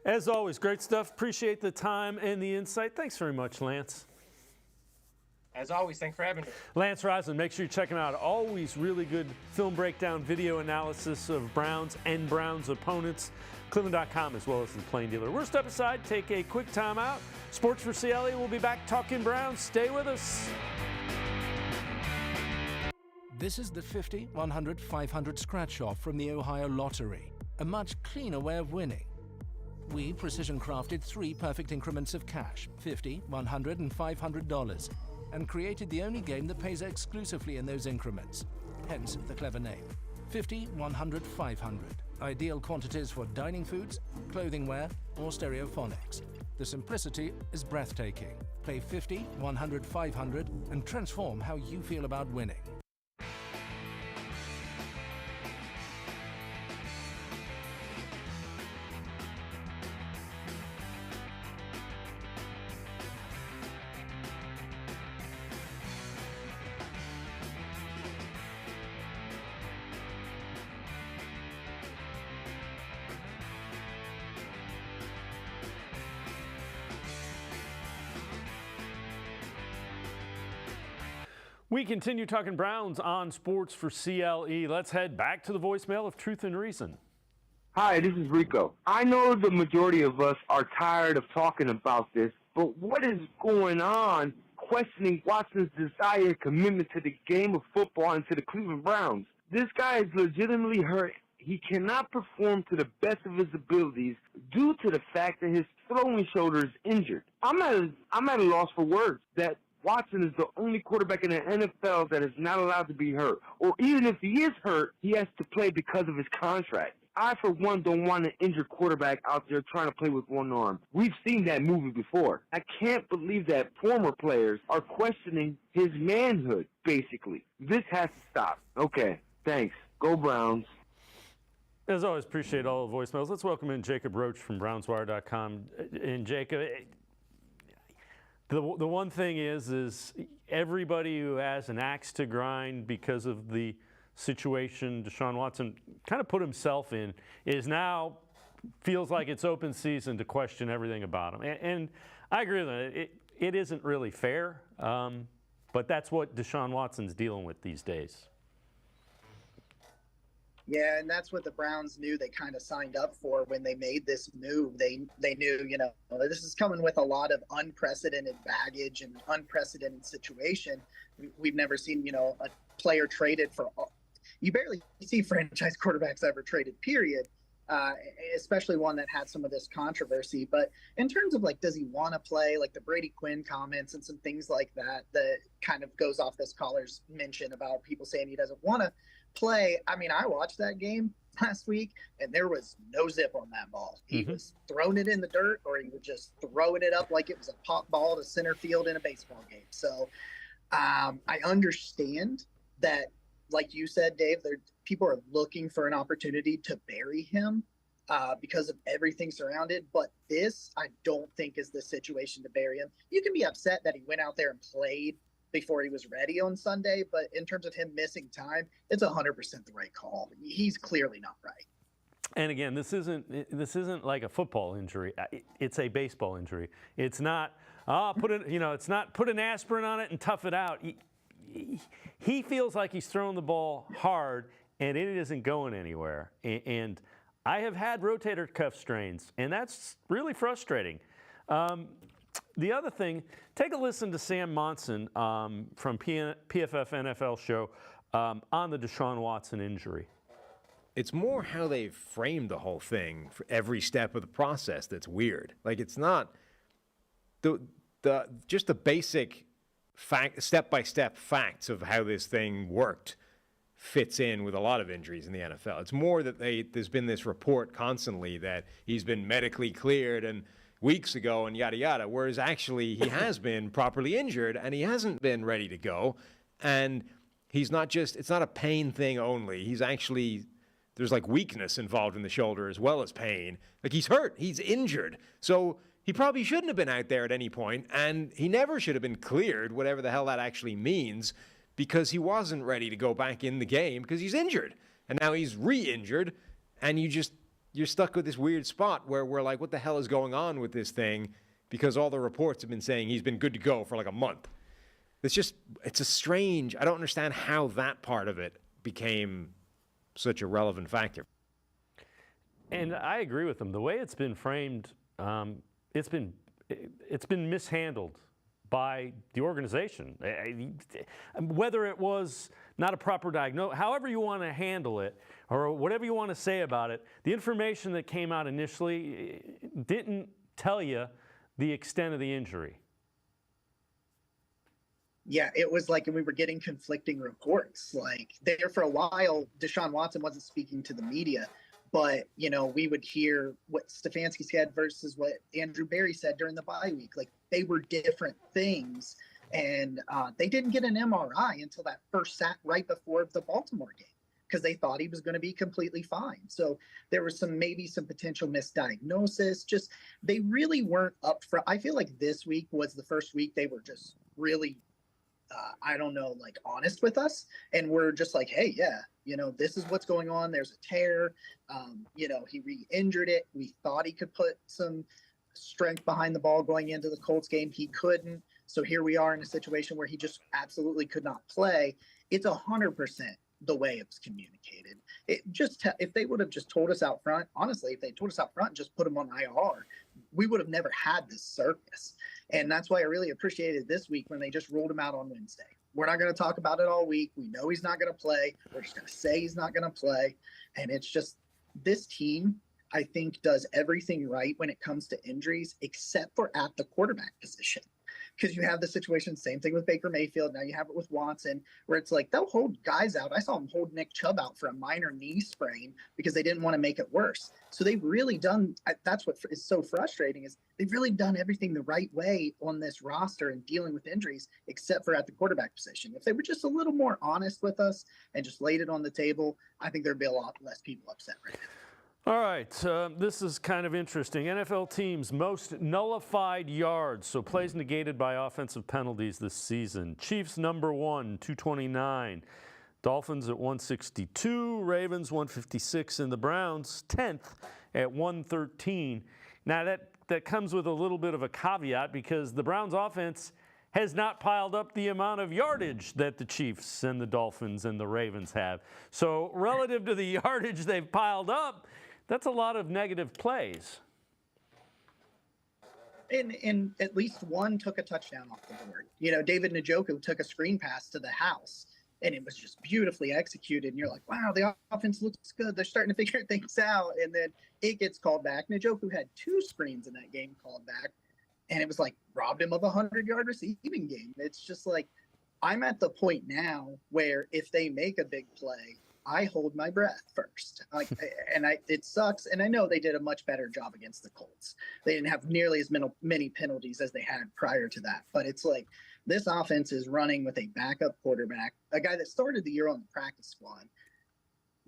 As always, great stuff. Appreciate the time and the insight. Thanks very much, Lance. As always, thanks for having me. Lance Reisland, make sure you check him out. Always really good film breakdown, video analysis of Browns and Browns opponents. Cleveland.com as well as the Plain Dealer. We're step aside, take a quick time out. Sports for CLE, we'll be back talking Browns. Stay with us. This is the 50, 100, 500 scratch-off from the Ohio Lottery. A much cleaner way of winning. We precision-crafted 3 perfect increments of cash, $50, $100, and $500, and created the only game that pays exclusively in those increments. Hence the clever name. 50, 100, 500. Ideal quantities for dining foods, clothing wear, or stereophonics. The simplicity is breathtaking. Play 50, 100, 500, and transform how you feel about winning. We continue talking Browns on Sports for CLE. Let's head back to the voicemail of Truth and Reason. Hi, this is Rico. I know the majority of us are tired of talking about this, but what is going on questioning Watson's desire and commitment to the game of football and to the Cleveland Browns? This guy is legitimately hurt. He cannot perform to the best of his abilities due to the fact that his throwing shoulder is injured. I'm at a loss for words that Watson is the only quarterback in the NFL that is not allowed to be hurt. Or even if he is hurt, he has to play because of his contract. I, for one, don't want an injured quarterback out there trying to play with one arm. We've seen that movie before. I can't believe that former players are questioning his manhood, basically. This has to stop. Okay, thanks. Go Browns. As always, appreciate all the voicemails. Let's welcome in Jacob Roach from Brownswire.com. And Jacob, the one thing is everybody who has an axe to grind because of the situation Deshaun Watson kind of put himself in is now feels like it's open season to question everything about him. And I agree with that. It isn't really fair, but that's what Deshaun Watson's dealing with these days. Yeah, and that's what the Browns knew they kind of signed up for when they made this move. They knew, this is coming with a lot of unprecedented baggage and unprecedented situation. We've never seen, a player traded for – you barely see franchise quarterbacks ever traded, period, especially one that had some of this controversy. But in terms of, does he want to play, the Brady Quinn comments and some things like that kind of goes off this caller's mention about people saying he doesn't want to play. I mean, I watched that game last week, and there was no zip on that ball. He was throwing it in the dirt, or he was just throwing it up like it was a pop ball to center field in a baseball game. So I understand that, like you said, Dave, people are looking for an opportunity to bury him because of everything surrounded. But this, I don't think, is the situation to bury him. You can be upset that he went out there and played before he was ready on Sunday, but in terms of him missing time, it's 100% the right call. He's clearly not right. And again, this isn't like a football injury. It's a baseball injury. It's not it's not put an aspirin on it and tough it out. He feels like he's throwing the ball hard and it isn't going anywhere. And I have had rotator cuff strains, and that's really frustrating. The other thing, take a listen to Sam Monson from PFF NFL show on the Deshaun Watson injury. It's more how they framed the whole thing for every step of the process that's weird. It's not just the basic step-by-step facts of how this thing worked fits in with a lot of injuries in the NFL. It's more that there's been this report constantly that he's been medically cleared and weeks ago and yada yada, whereas actually he has been properly injured and he hasn't been ready to go. And he's not just, it's not a pain thing only. He's actually, there's weakness involved in the shoulder as well as pain. He's hurt, he's injured. So he probably shouldn't have been out there at any point, and he never should have been cleared, whatever the hell that actually means, because he wasn't ready to go back in the game because he's injured. And now he's re-injured, and you you're stuck with this weird spot where we're like, what the hell is going on with this thing? Because all the reports have been saying he's been good to go for like a month. It's a strange, I don't understand how that part of it became such a relevant factor. And I agree with them. The way it's been framed, it's been mishandled by the organization. Whether it was not a proper diagnosis, however you want to handle it, or whatever you want to say about it, the information that came out initially didn't tell you the extent of the injury. Yeah, it was like, and we were getting conflicting reports. Like there for a while, Deshaun Watson wasn't speaking to the media, but we would hear what Stefanski said versus what Andrew Berry said during the bye week. Like they were different things, and they didn't get an MRI until that first sat right before the Baltimore game because they thought he was going to be completely fine. So there was maybe some potential misdiagnosis. Just they really weren't up front. I feel like this week was the first week they were just really honest with us. And we're just like, hey, yeah, this is what's going on. There's a tear. He re-injured it. We thought he could put some strength behind the ball going into the Colts game. He couldn't. So here we are in a situation where he just absolutely could not play. It's 100% the way it was communicated. If they would have just told us out front, honestly, if they told us out front and just put him on IR, we would have never had this circus. And that's why I really appreciated this week when they just rolled him out on Wednesday. We're not going to talk about it all week. We know he's not going to play. We're just going to say he's not going to play. And it's just this team, I think, does everything right when it comes to injuries, except for at the quarterback position. Because you have the situation, same thing with Baker Mayfield. Now you have it with Watson, where it's like they'll hold guys out. I saw them hold Nick Chubb out for a minor knee sprain because they didn't want to make it worse. So they've really done, that's what is so frustrating, is they've really done everything the right way on this roster and dealing with injuries, except for at the quarterback position. If they were just a little more honest with us and just laid it on the table, I think there'd be a lot less people upset right now. All right, this is kind of interesting. NFL teams most nullified yards, so plays negated by offensive penalties this season. Chiefs number 1, 229. Dolphins at 162. Ravens 156, and the Browns 10th at 113. Now that comes with a little bit of a caveat because the Browns offense has not piled up the amount of yardage that the Chiefs and the Dolphins and the Ravens have. So relative to the yardage they've piled up, that's a lot of negative plays. And at least one took a touchdown off the board. David Njoku took a screen pass to the house, and it was just beautifully executed. And you're like, wow, the offense looks good. They're starting to figure things out. And then it gets called back. Njoku had 2 screens in that game called back, and it was like robbed him of a 100-yard receiving game. It's just like, I'm at the point now where if they make a big play, I hold my breath first. It sucks. And I know they did a much better job against the Colts. They didn't have nearly as many penalties as they had prior to that. But it's like this offense is running with a backup quarterback, a guy that started the year on the practice squad.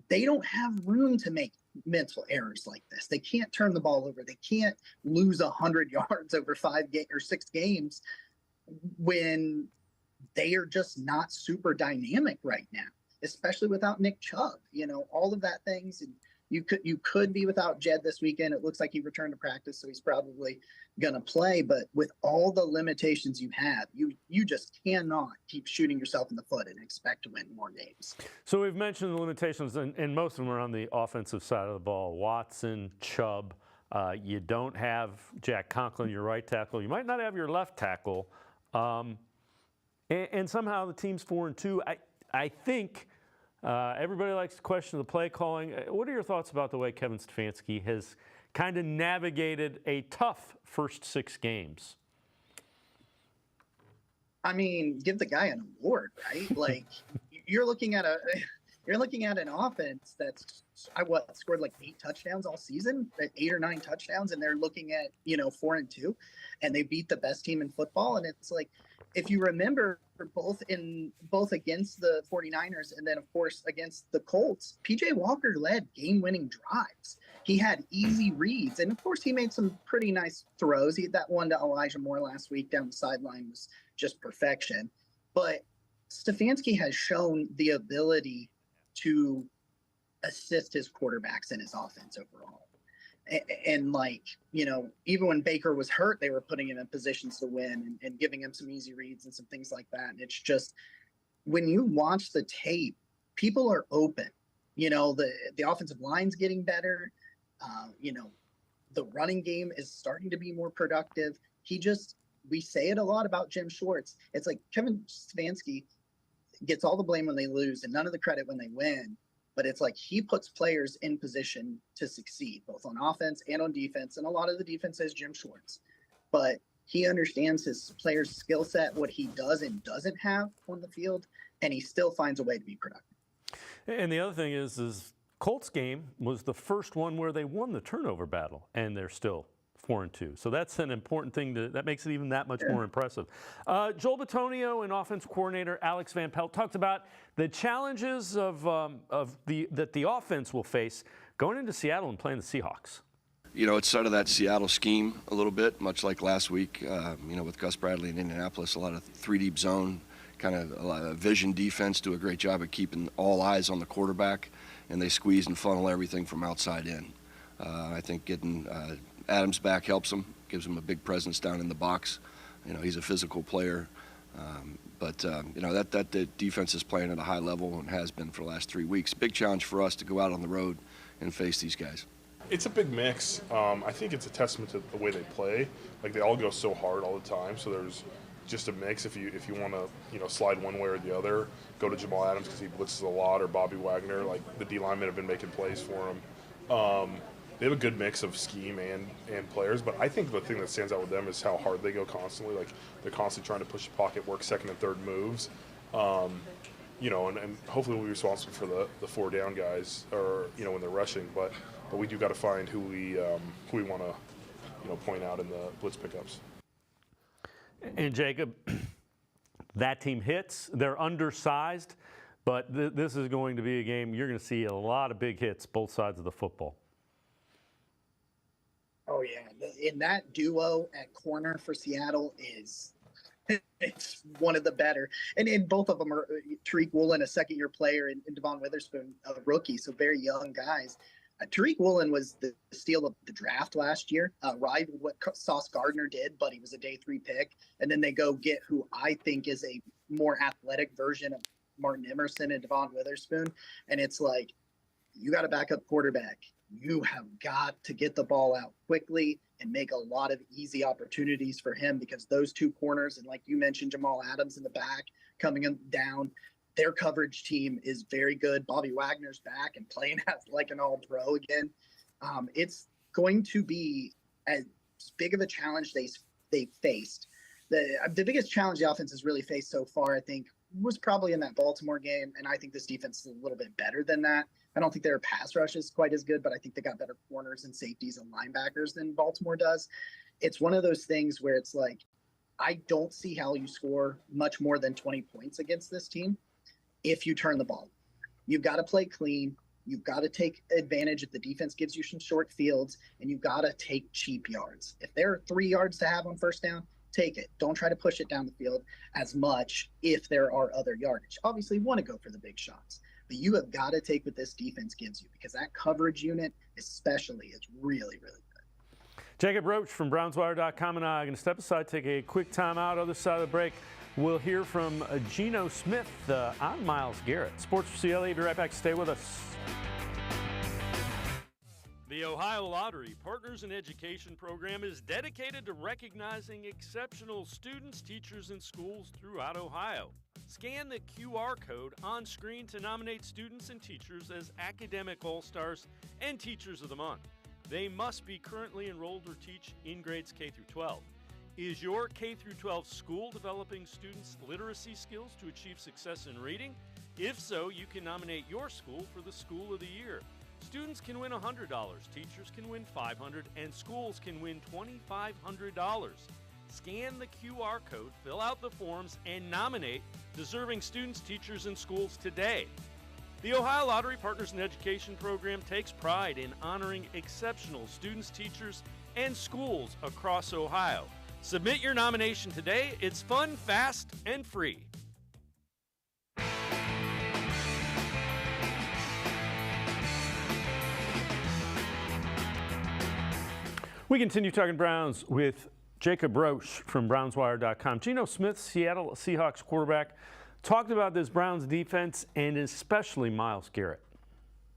They don't have room to make mental errors like this. They can't turn the ball over. They can't lose 100 yards over 6 games when they are just not super dynamic right now, especially without Nick Chubb. All of that things. And you could be without Jed this weekend. It looks like he returned to practice, so he's probably going to play. But with all the limitations you have, you just cannot keep shooting yourself in the foot and expect to win more games. So we've mentioned the limitations, and most of them are on the offensive side of the ball. Watson, Chubb. You don't have Jack Conklin, your right tackle. You might not have your left tackle. And somehow the team's 4-2. I think everybody likes to question the play calling. What are your thoughts about the way Kevin Stefanski has kind of navigated a tough first 6 games? I mean, give the guy an award, right? Like you're looking at an offense that's scored like 8 touchdowns all season, 8 or 9 touchdowns, and they're looking at 4-2, and they beat the best team in football. And it's like, if you remember, both against the 49ers and then of course against the Colts, PJ Walker led game-winning drives. He had easy reads, and of course he made some pretty nice throws. That one to Elijah Moore last week down the sideline was just perfection. But Stefanski has shown the ability to assist his quarterbacks and his offense overall. And like, even when Baker was hurt, they were putting him in positions to win and giving him some easy reads and some things like that. And it's just, when you watch the tape, people are open. The offensive line's getting better. The running game is starting to be more productive. We say it a lot about Jim Schwartz. It's like Kevin Stefanski gets all the blame when they lose and none of the credit when they win. But it's like he puts players in position to succeed, both on offense and on defense. And a lot of the defense is Jim Schwartz. But he understands his players' skill set, what he does and doesn't have on the field, and he still finds a way to be productive. And the other thing is Colts game was the first one where they won the turnover battle, and they're still 4-2. So that's an important thing that makes it even that much more impressive. Joel Bitonio and offense coordinator Alex Van Pelt talked about the challenges that the offense will face going into Seattle and playing the Seahawks. It's sort of that Seattle scheme a little bit, much like last week, with Gus Bradley in Indianapolis, a lot of 3-deep zone, kind of a lot of vision defense, do a great job of keeping all eyes on the quarterback, and they squeeze and funnel everything from outside in. I think getting Adams back helps him, gives him a big presence down in the box. He's a physical player. But the defense is playing at a high level and has been for the last 3 weeks. Big challenge for us to go out on the road and face these guys. It's a big mix. I think it's a testament to the way they play. Like, they all go so hard all the time, so there's just a mix. If you want to slide one way or the other, go to Jamal Adams because he blitzes a lot, or Bobby Wagner. Like, the D linemen have been making plays for him. They have a good mix of scheme and players, but I think the thing that stands out with them is how hard they go constantly. Like, they're constantly trying to push the pocket, work second and third moves, and hopefully we'll be responsible for the 4-down guys, or when they're rushing. But we do got to find who we want to point out in the blitz pickups. And Jacob, that team hits. They're undersized, but this is going to be a game you're going to see a lot of big hits both sides of the football. Oh, yeah. In that duo at corner for Seattle it's one of the better. And both of them are Tariq Woolen, a second-year player, and Devon Witherspoon, a rookie, so very young guys. Tariq Woolen was the steal of the draft last year. Rivaled what Sauce Gardner did, but he was a day 3 pick. And then they go get who I think is a more athletic version of Martin Emerson and Devon Witherspoon. And it's like, you got a backup quarterback. You have got to get the ball out quickly and make a lot of easy opportunities for him, because those two corners, and like you mentioned, Jamal Adams in the back coming down, their coverage team is very good. Bobby Wagner's back and playing like an all-pro again. It's going to be as big of a challenge they faced. The biggest challenge the offense has really faced so far, I think, was probably in that Baltimore game, and I think this defense is a little bit better than that. I don't think their pass rush is quite as good, but I think they got better corners and safeties and linebackers than Baltimore does. It's one of those things where it's like, I don't see how you score much more than 20 points against this team if you turn the ball. You've got to play clean. You've got to take advantage if the defense gives you some short fields, and you've got to take cheap yards. If there are 3 yards to have on first down, take it. Don't try to push it down the field as much if there are other yardage. Obviously, you want to go for the big shots, but you have got to take what this defense gives you, because that coverage unit especially is really, really good. Jacob Roach from Browns-Wire.com and I are going to step aside, take a quick timeout. Other side of the break, we'll hear from Geno Smith. I'm Myles Garrett. Sports4CLE, be right back. Stay with us. The Ohio Lottery Partners in Education program is dedicated to recognizing exceptional students, teachers, and schools throughout Ohio. Scan the QR code on screen to nominate students and teachers as Academic All-Stars and Teachers of the Month. They must be currently enrolled or teach in grades K through 12. Is your K through 12 school developing students' literacy skills to achieve success in reading? If so, you can nominate your school for the School of the Year. Students can win $100, teachers can win $500, and schools can win $2,500. Scan the QR code, fill out the forms, and nominate deserving students, teachers, and schools today. The Ohio Lottery Partners in Education program takes pride in honoring exceptional students, teachers, and schools across Ohio. Submit your nomination today. It's fun, fast, and free. We continue talking Browns with Jacob Roach from BrownsWire.com. Geno Smith, Seattle Seahawks quarterback, talked about this Browns defense and especially Myles Garrett.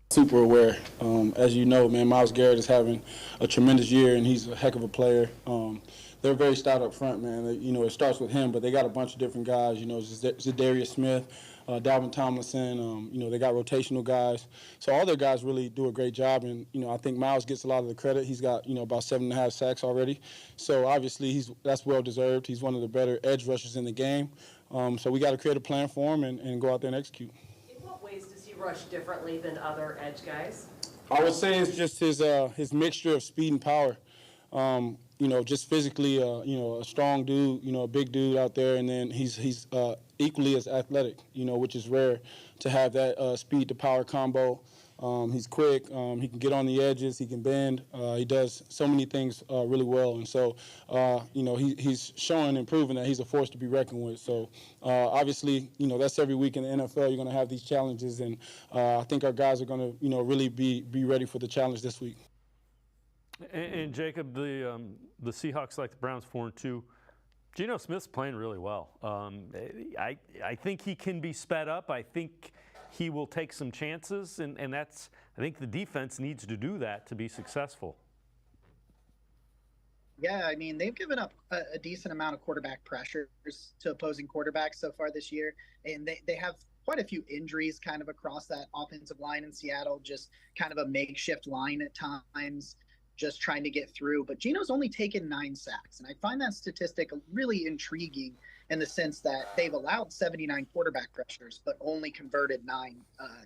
Super aware. As you know, man, Myles Garrett is having a tremendous year, and he's a heck of a player. They're very stout up front, man. It starts with him, but they got a bunch of different guys. Zadarius Smith, Dalvin Tomlinson. They got rotational guys. So all their guys really do a great job, and I think Myles gets a lot of the credit. He's got about 7.5 sacks already. So obviously that's well deserved. He's one of the better edge rushers in the game. So we got to create a plan for him and go out there and execute. In what ways does he rush differently than other edge guys? I would say it's just his mixture of speed and power. Just physically, a strong dude, a big dude out there, and then he's equally as athletic, which is rare to have that speed to power combo. He's quick. He can get on the edges. He can bend. He does so many things really well. And so, he's showing and proving that he's a force to be reckoned with. So, obviously, that's every week in the NFL. You're going to have these challenges. And I think our guys are going to, really be ready for the challenge this week. And Jacob, the Seahawks, like the Browns, 4-2. Geno Smith's playing really well. I think he can be sped up. I think he will take some chances, and I think the defense needs to do that to be successful. Yeah, I mean, they've given up a decent amount of quarterback pressures to opposing quarterbacks so far this year, and they have quite a few injuries kind of across that offensive line in Seattle, just kind of a makeshift line at times, just trying to get through. But Geno's only taken 9 sacks, and I find that statistic really intriguing in the sense that they've allowed 79 quarterback pressures, but only converted 9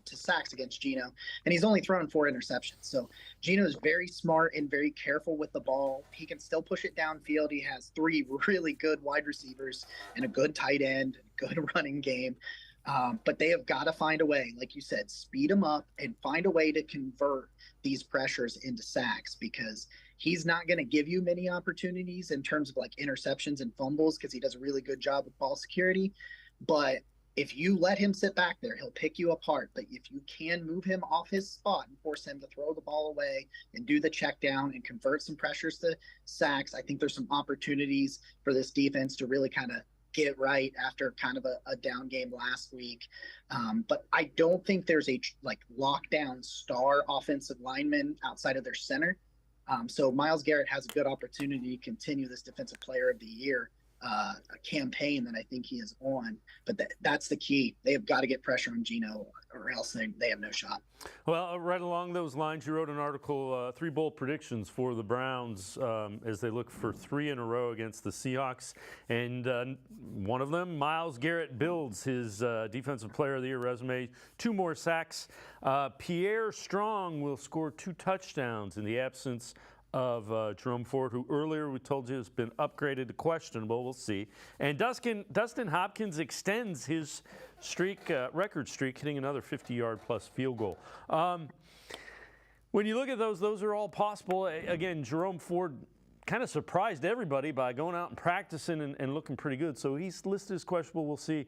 to sacks against Geno, and he's only thrown 4 interceptions. So Geno's very smart and very careful with the ball. He can still push it downfield. He has 3 really good wide receivers and a good tight end, good running game. But they have got to find a way, like you said, speed him up and find a way to convert these pressures into sacks, because he's not going to give you many opportunities in terms of like interceptions and fumbles, because he does a really good job with ball security. But if you let him sit back there, he'll pick you apart. But if you can move him off his spot and force him to throw the ball away and do the check down and convert some pressures to sacks, I think there's some opportunities for this defense to really kind of get right after kind of a down game last week. But I don't think there's a lockdown star offensive lineman outside of their center. So Myles Garrett has a good opportunity to continue this Defensive Player of the Year campaign that I think he is on. But that's the key. They have got to get pressure on Geno, or else they have no shot. Well, right along those lines, you wrote an article, 3 bold predictions for the Browns as they look for 3 in a row against the Seahawks. And one of them, Myles Garrett builds his Defensive Player of the Year resume, 2 more sacks. Pierre Strong will score 2 touchdowns in the absence of Jerome Ford, who earlier we told you has been upgraded to questionable. We'll see. And Dustin Hopkins extends his record streak, hitting another 50-yard plus field goal. When you look at those are all possible. Again, Jerome Ford kind of surprised everybody by going out and practicing and looking pretty good. So he's listed as questionable. We'll see.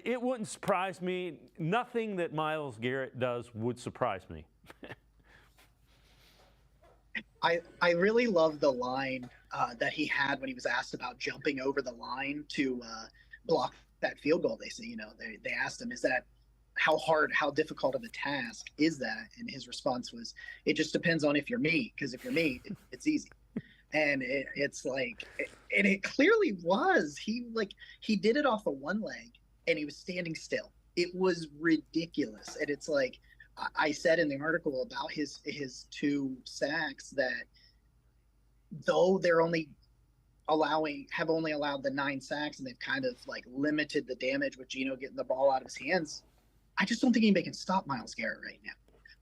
It wouldn't surprise me. Nothing that Myles Garrett does would surprise me. I really love the line that he had when he was asked about jumping over the line to block that field goal. They say, they asked him, is that how difficult of a task is that? And his response was, it just depends on if you're me, because if you're me, it's easy. And it's like, and it clearly was. He did it off of one leg, and he was standing still. It was ridiculous. And it's like, I said in the article about his 2 sacks that though they're have only allowed the 9 sacks, and they've kind of limited the damage with Geno getting the ball out of his hands, I just don't think anybody can stop Myles Garrett right now.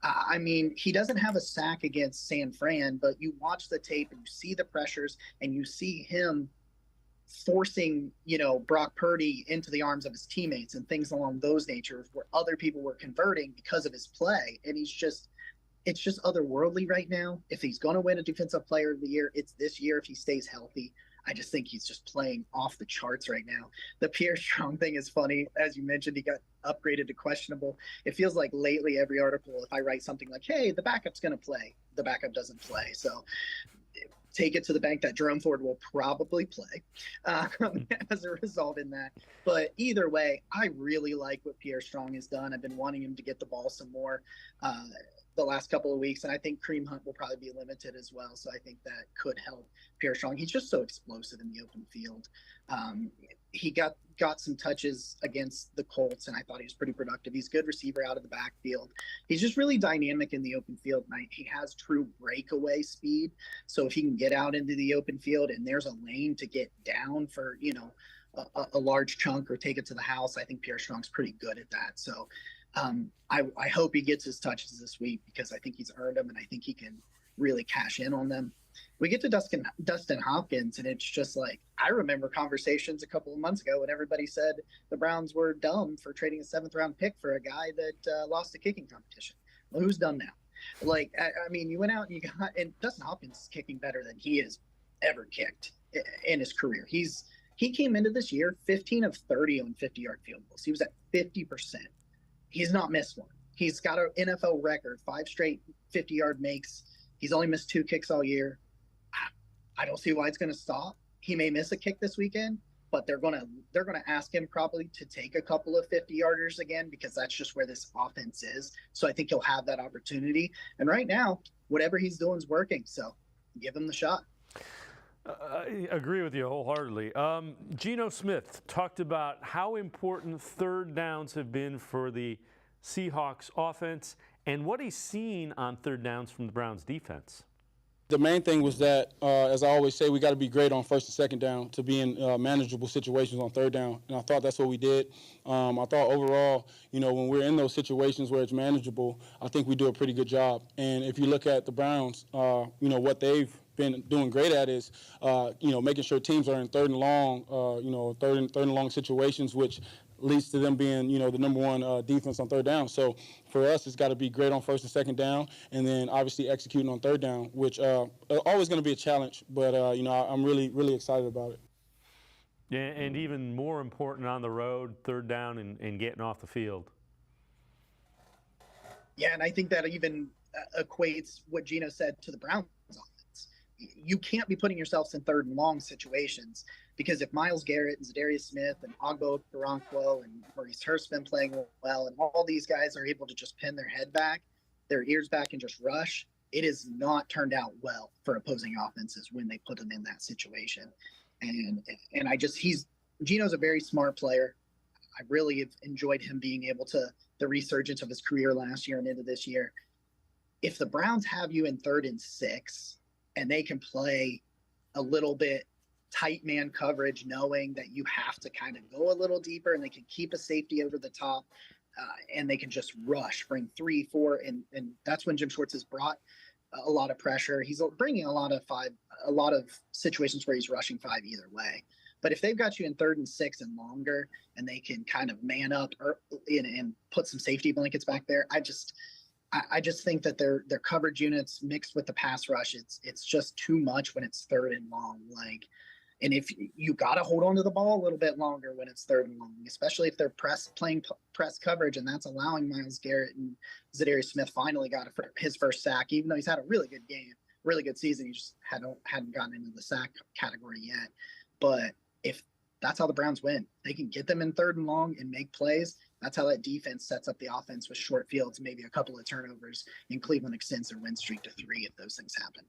I mean, he doesn't have a sack against San Fran, but you watch the tape and you see the pressures and you see him forcing, Brock Purdy into the arms of his teammates and things along those natures where other people were converting because of his play. And it's just otherworldly right now. If he's going to win a Defensive Player of the Year, it's this year if he stays healthy. I just think he's just playing off the charts right now. The Pierre Strong thing is funny. As you mentioned, he got upgraded to questionable. It feels like lately every article, if I write something like, hey, the backup's going to play, the backup doesn't play. So take it to the bank that Jerome Ford will probably play as a result in that. But either way, I really like what Pierre Strong has done. I've been wanting him to get the ball some more the last couple of weeks, and I think Kareem Hunt will probably be limited as well. So I think that could help Pierre Strong. He's just so explosive in the open field. He got some touches against the Colts, and I thought he was pretty productive. He's a good receiver out of the backfield. He's just really dynamic in the open field, and he has true breakaway speed. So if he can get out into the open field and there's a lane to get down for, a large chunk or take it to the house, I think Pierre Strong's pretty good at that. So I hope he gets his touches this week because I think he's earned them, and I think he can really cash in on them. We get to Dustin Hopkins, and it's just like, I remember conversations a couple of months ago when everybody said the Browns were dumb for trading a 7th-round pick for a guy that lost a kicking competition. Well, who's done now? Like, I mean, you went out and and Dustin Hopkins is kicking better than he has ever kicked in his career. He came into this year 15 of 30 on 50-yard field goals. He was at 50%. He's not missed one. He's got an NFL record, 5 straight 50-yard makes. He's only missed 2 kicks all year. I don't see why it's going to stop. He may miss a kick this weekend, but they're going to ask him probably to take a couple of 50-yarders again because that's just where this offense is. So I think he'll have that opportunity. And right now, whatever he's doing is working. So give him the shot. I agree with you wholeheartedly. Geno Smith talked about how important 3rd downs have been for the Seahawks offense and what he's seen on 3rd downs from the Browns defense. The main thing was that, as I always say, we got to be great on 1st and 2nd down to be in manageable situations on 3rd down. And I thought that's what we did. I thought overall, when we're in those situations where it's manageable, I think we do a pretty good job. And if you look at the Browns, what they've been doing great at is, making sure teams are in 3rd and long, third and long situations, which leads to them being, the number 1 defense on 3rd down. So for us, it's got to be great on 1st and 2nd down, and then obviously executing on 3rd down, which always going to be a challenge. But I'm really, really excited about it. Yeah, and even more important on the road, 3rd down and getting off the field. Yeah, and I think that even equates what Geno said to the Browns offense. You can't be putting yourselves in 3rd and long situations because if Myles Garrett and Zadarius Smith and Ogbo Okoronkwo and Maurice Hurst's been playing well and all these guys are able to just pin their head back, their ears back and just rush, it has not turned out well for opposing offenses when they put them in that situation. And Geno's a very smart player. I really have enjoyed him being able to, the resurgence of his career last year and into this year. If the Browns have you in 3rd and 6 and they can play a little bit tight man coverage, knowing that you have to kind of go a little deeper and they can keep a safety over the top and they can just rush, bring 3, 4. And that's when Jim Schwartz has brought a lot of pressure. He's bringing a lot of situations where he's rushing 5 either way. But if they've got you in 3rd and 6 and longer and they can kind of man up and put some safety blankets back there, I just think that their coverage units mixed with the pass rush, it's just too much when it's 3rd and long. And if you got to hold on to the ball a little bit longer when it's 3rd and long, especially if they're playing press coverage, and that's allowing Myles Garrett and Zadarius Smith finally got his first sack, even though he's had a really good game, really good season. He just hadn't gotten into the sack category yet. But if that's how the Browns win, they can get them in 3rd and long and make plays. That's how that defense sets up the offense with short fields, maybe a couple of turnovers, and Cleveland extends their win streak to 3 if those things happen.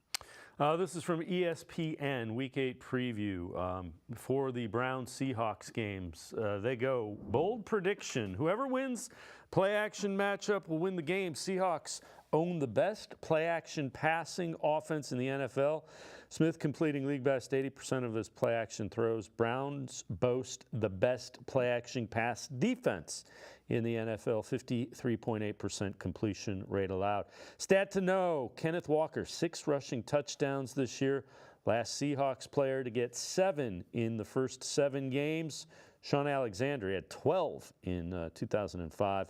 This is from ESPN, Week 8 preview for the Browns-Seahawks games. They go, bold prediction. Whoever wins play-action matchup will win the game. Seahawks own the best play-action passing offense in the NFL. Smith completing league best 80% of his play-action throws. Browns boast the best play-action pass defense in the NFL, 53.8% completion rate allowed. Stat to know, Kenneth Walker, 6 rushing touchdowns this year. Last Seahawks player to get 7 in the first 7 games. Sean Alexander had 12 in 2005.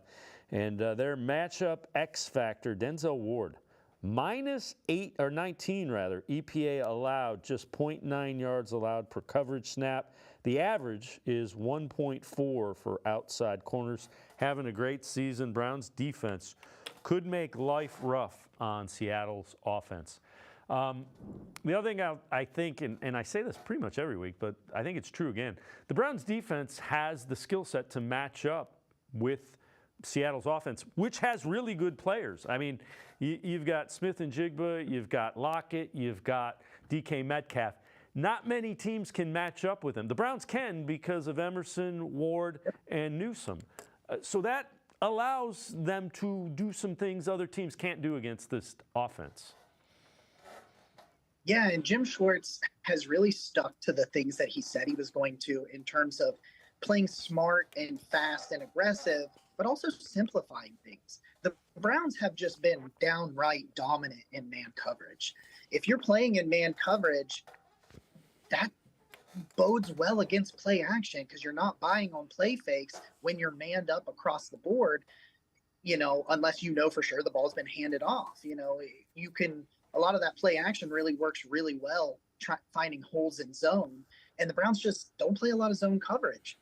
And their matchup X factor, Denzel Ward, -19 EPA allowed, just 0.9 yards allowed per coverage snap. The average is 1.4 for outside corners. Having a great season. Browns defense could make life rough on Seattle's offense. The other thing I think, and I say this pretty much every week, but I think it's true again, the Browns defense has the skill set to match up with Seattle's offense, which has really good players. I mean, you've got Smith and Jigba, you've got Lockett, you've got DK Metcalf. Not many teams can match up with them. The Browns can because of Emerson, Ward, and Newsome. So that allows them to do some things other teams can't do against this offense. Yeah, and Jim Schwartz has really stuck to the things that he said he was going to in terms of playing smart and fast and aggressive, but also simplifying things. The Browns have just been downright dominant in man coverage. If you're playing in man coverage, that bodes well against play action because you're not buying on play fakes when you're manned up across the board, unless you know for sure the ball's been handed off. You can – a lot of that play action really works really well finding holes in zone. And the Browns just don't play a lot of zone coverage.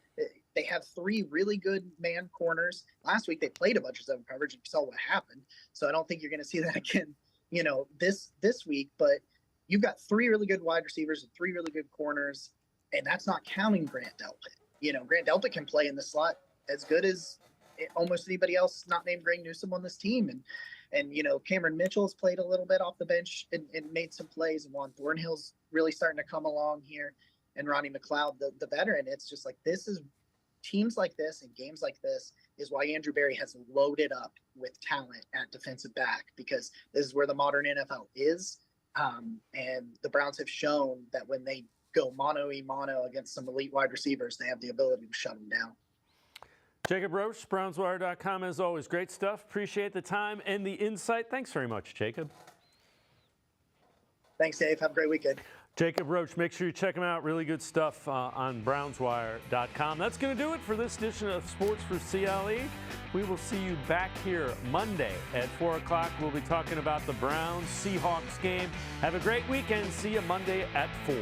They have 3 really good man corners. Last week they played a bunch of zone coverage and you saw what happened. So I don't think you're going to see that again, this week. But you've got 3 really good wide receivers and 3 really good corners, and that's not counting Grant Delpit. Grant Delpit can play in the slot as good as almost anybody else not named Greg Newsome on this team. And Cameron Mitchell's played a little bit off the bench and made some plays. And Juan Thornhill's really starting to come along here. And Ronnie McLeod, the veteran. It's just like this is teams like this and games like this is why Andrew Berry has loaded up with talent at defensive back, because this is where the modern NFL is. And the Browns have shown that when they go mano-a-mano against some elite wide receivers, they have the ability to shut them down. Jacob Roach, Brownswire.com, as always. Great stuff. Appreciate the time and the insight. Thanks very much, Jacob. Thanks, Dave. Have a great weekend. Jacob Roach, make sure you check him out. Really good stuff on Brownswire.com. That's going to do it for this edition of Sports for CLE. We will see you back here Monday at 4 o'clock. We'll be talking about the Browns-Seahawks game. Have a great weekend. See you Monday at 4.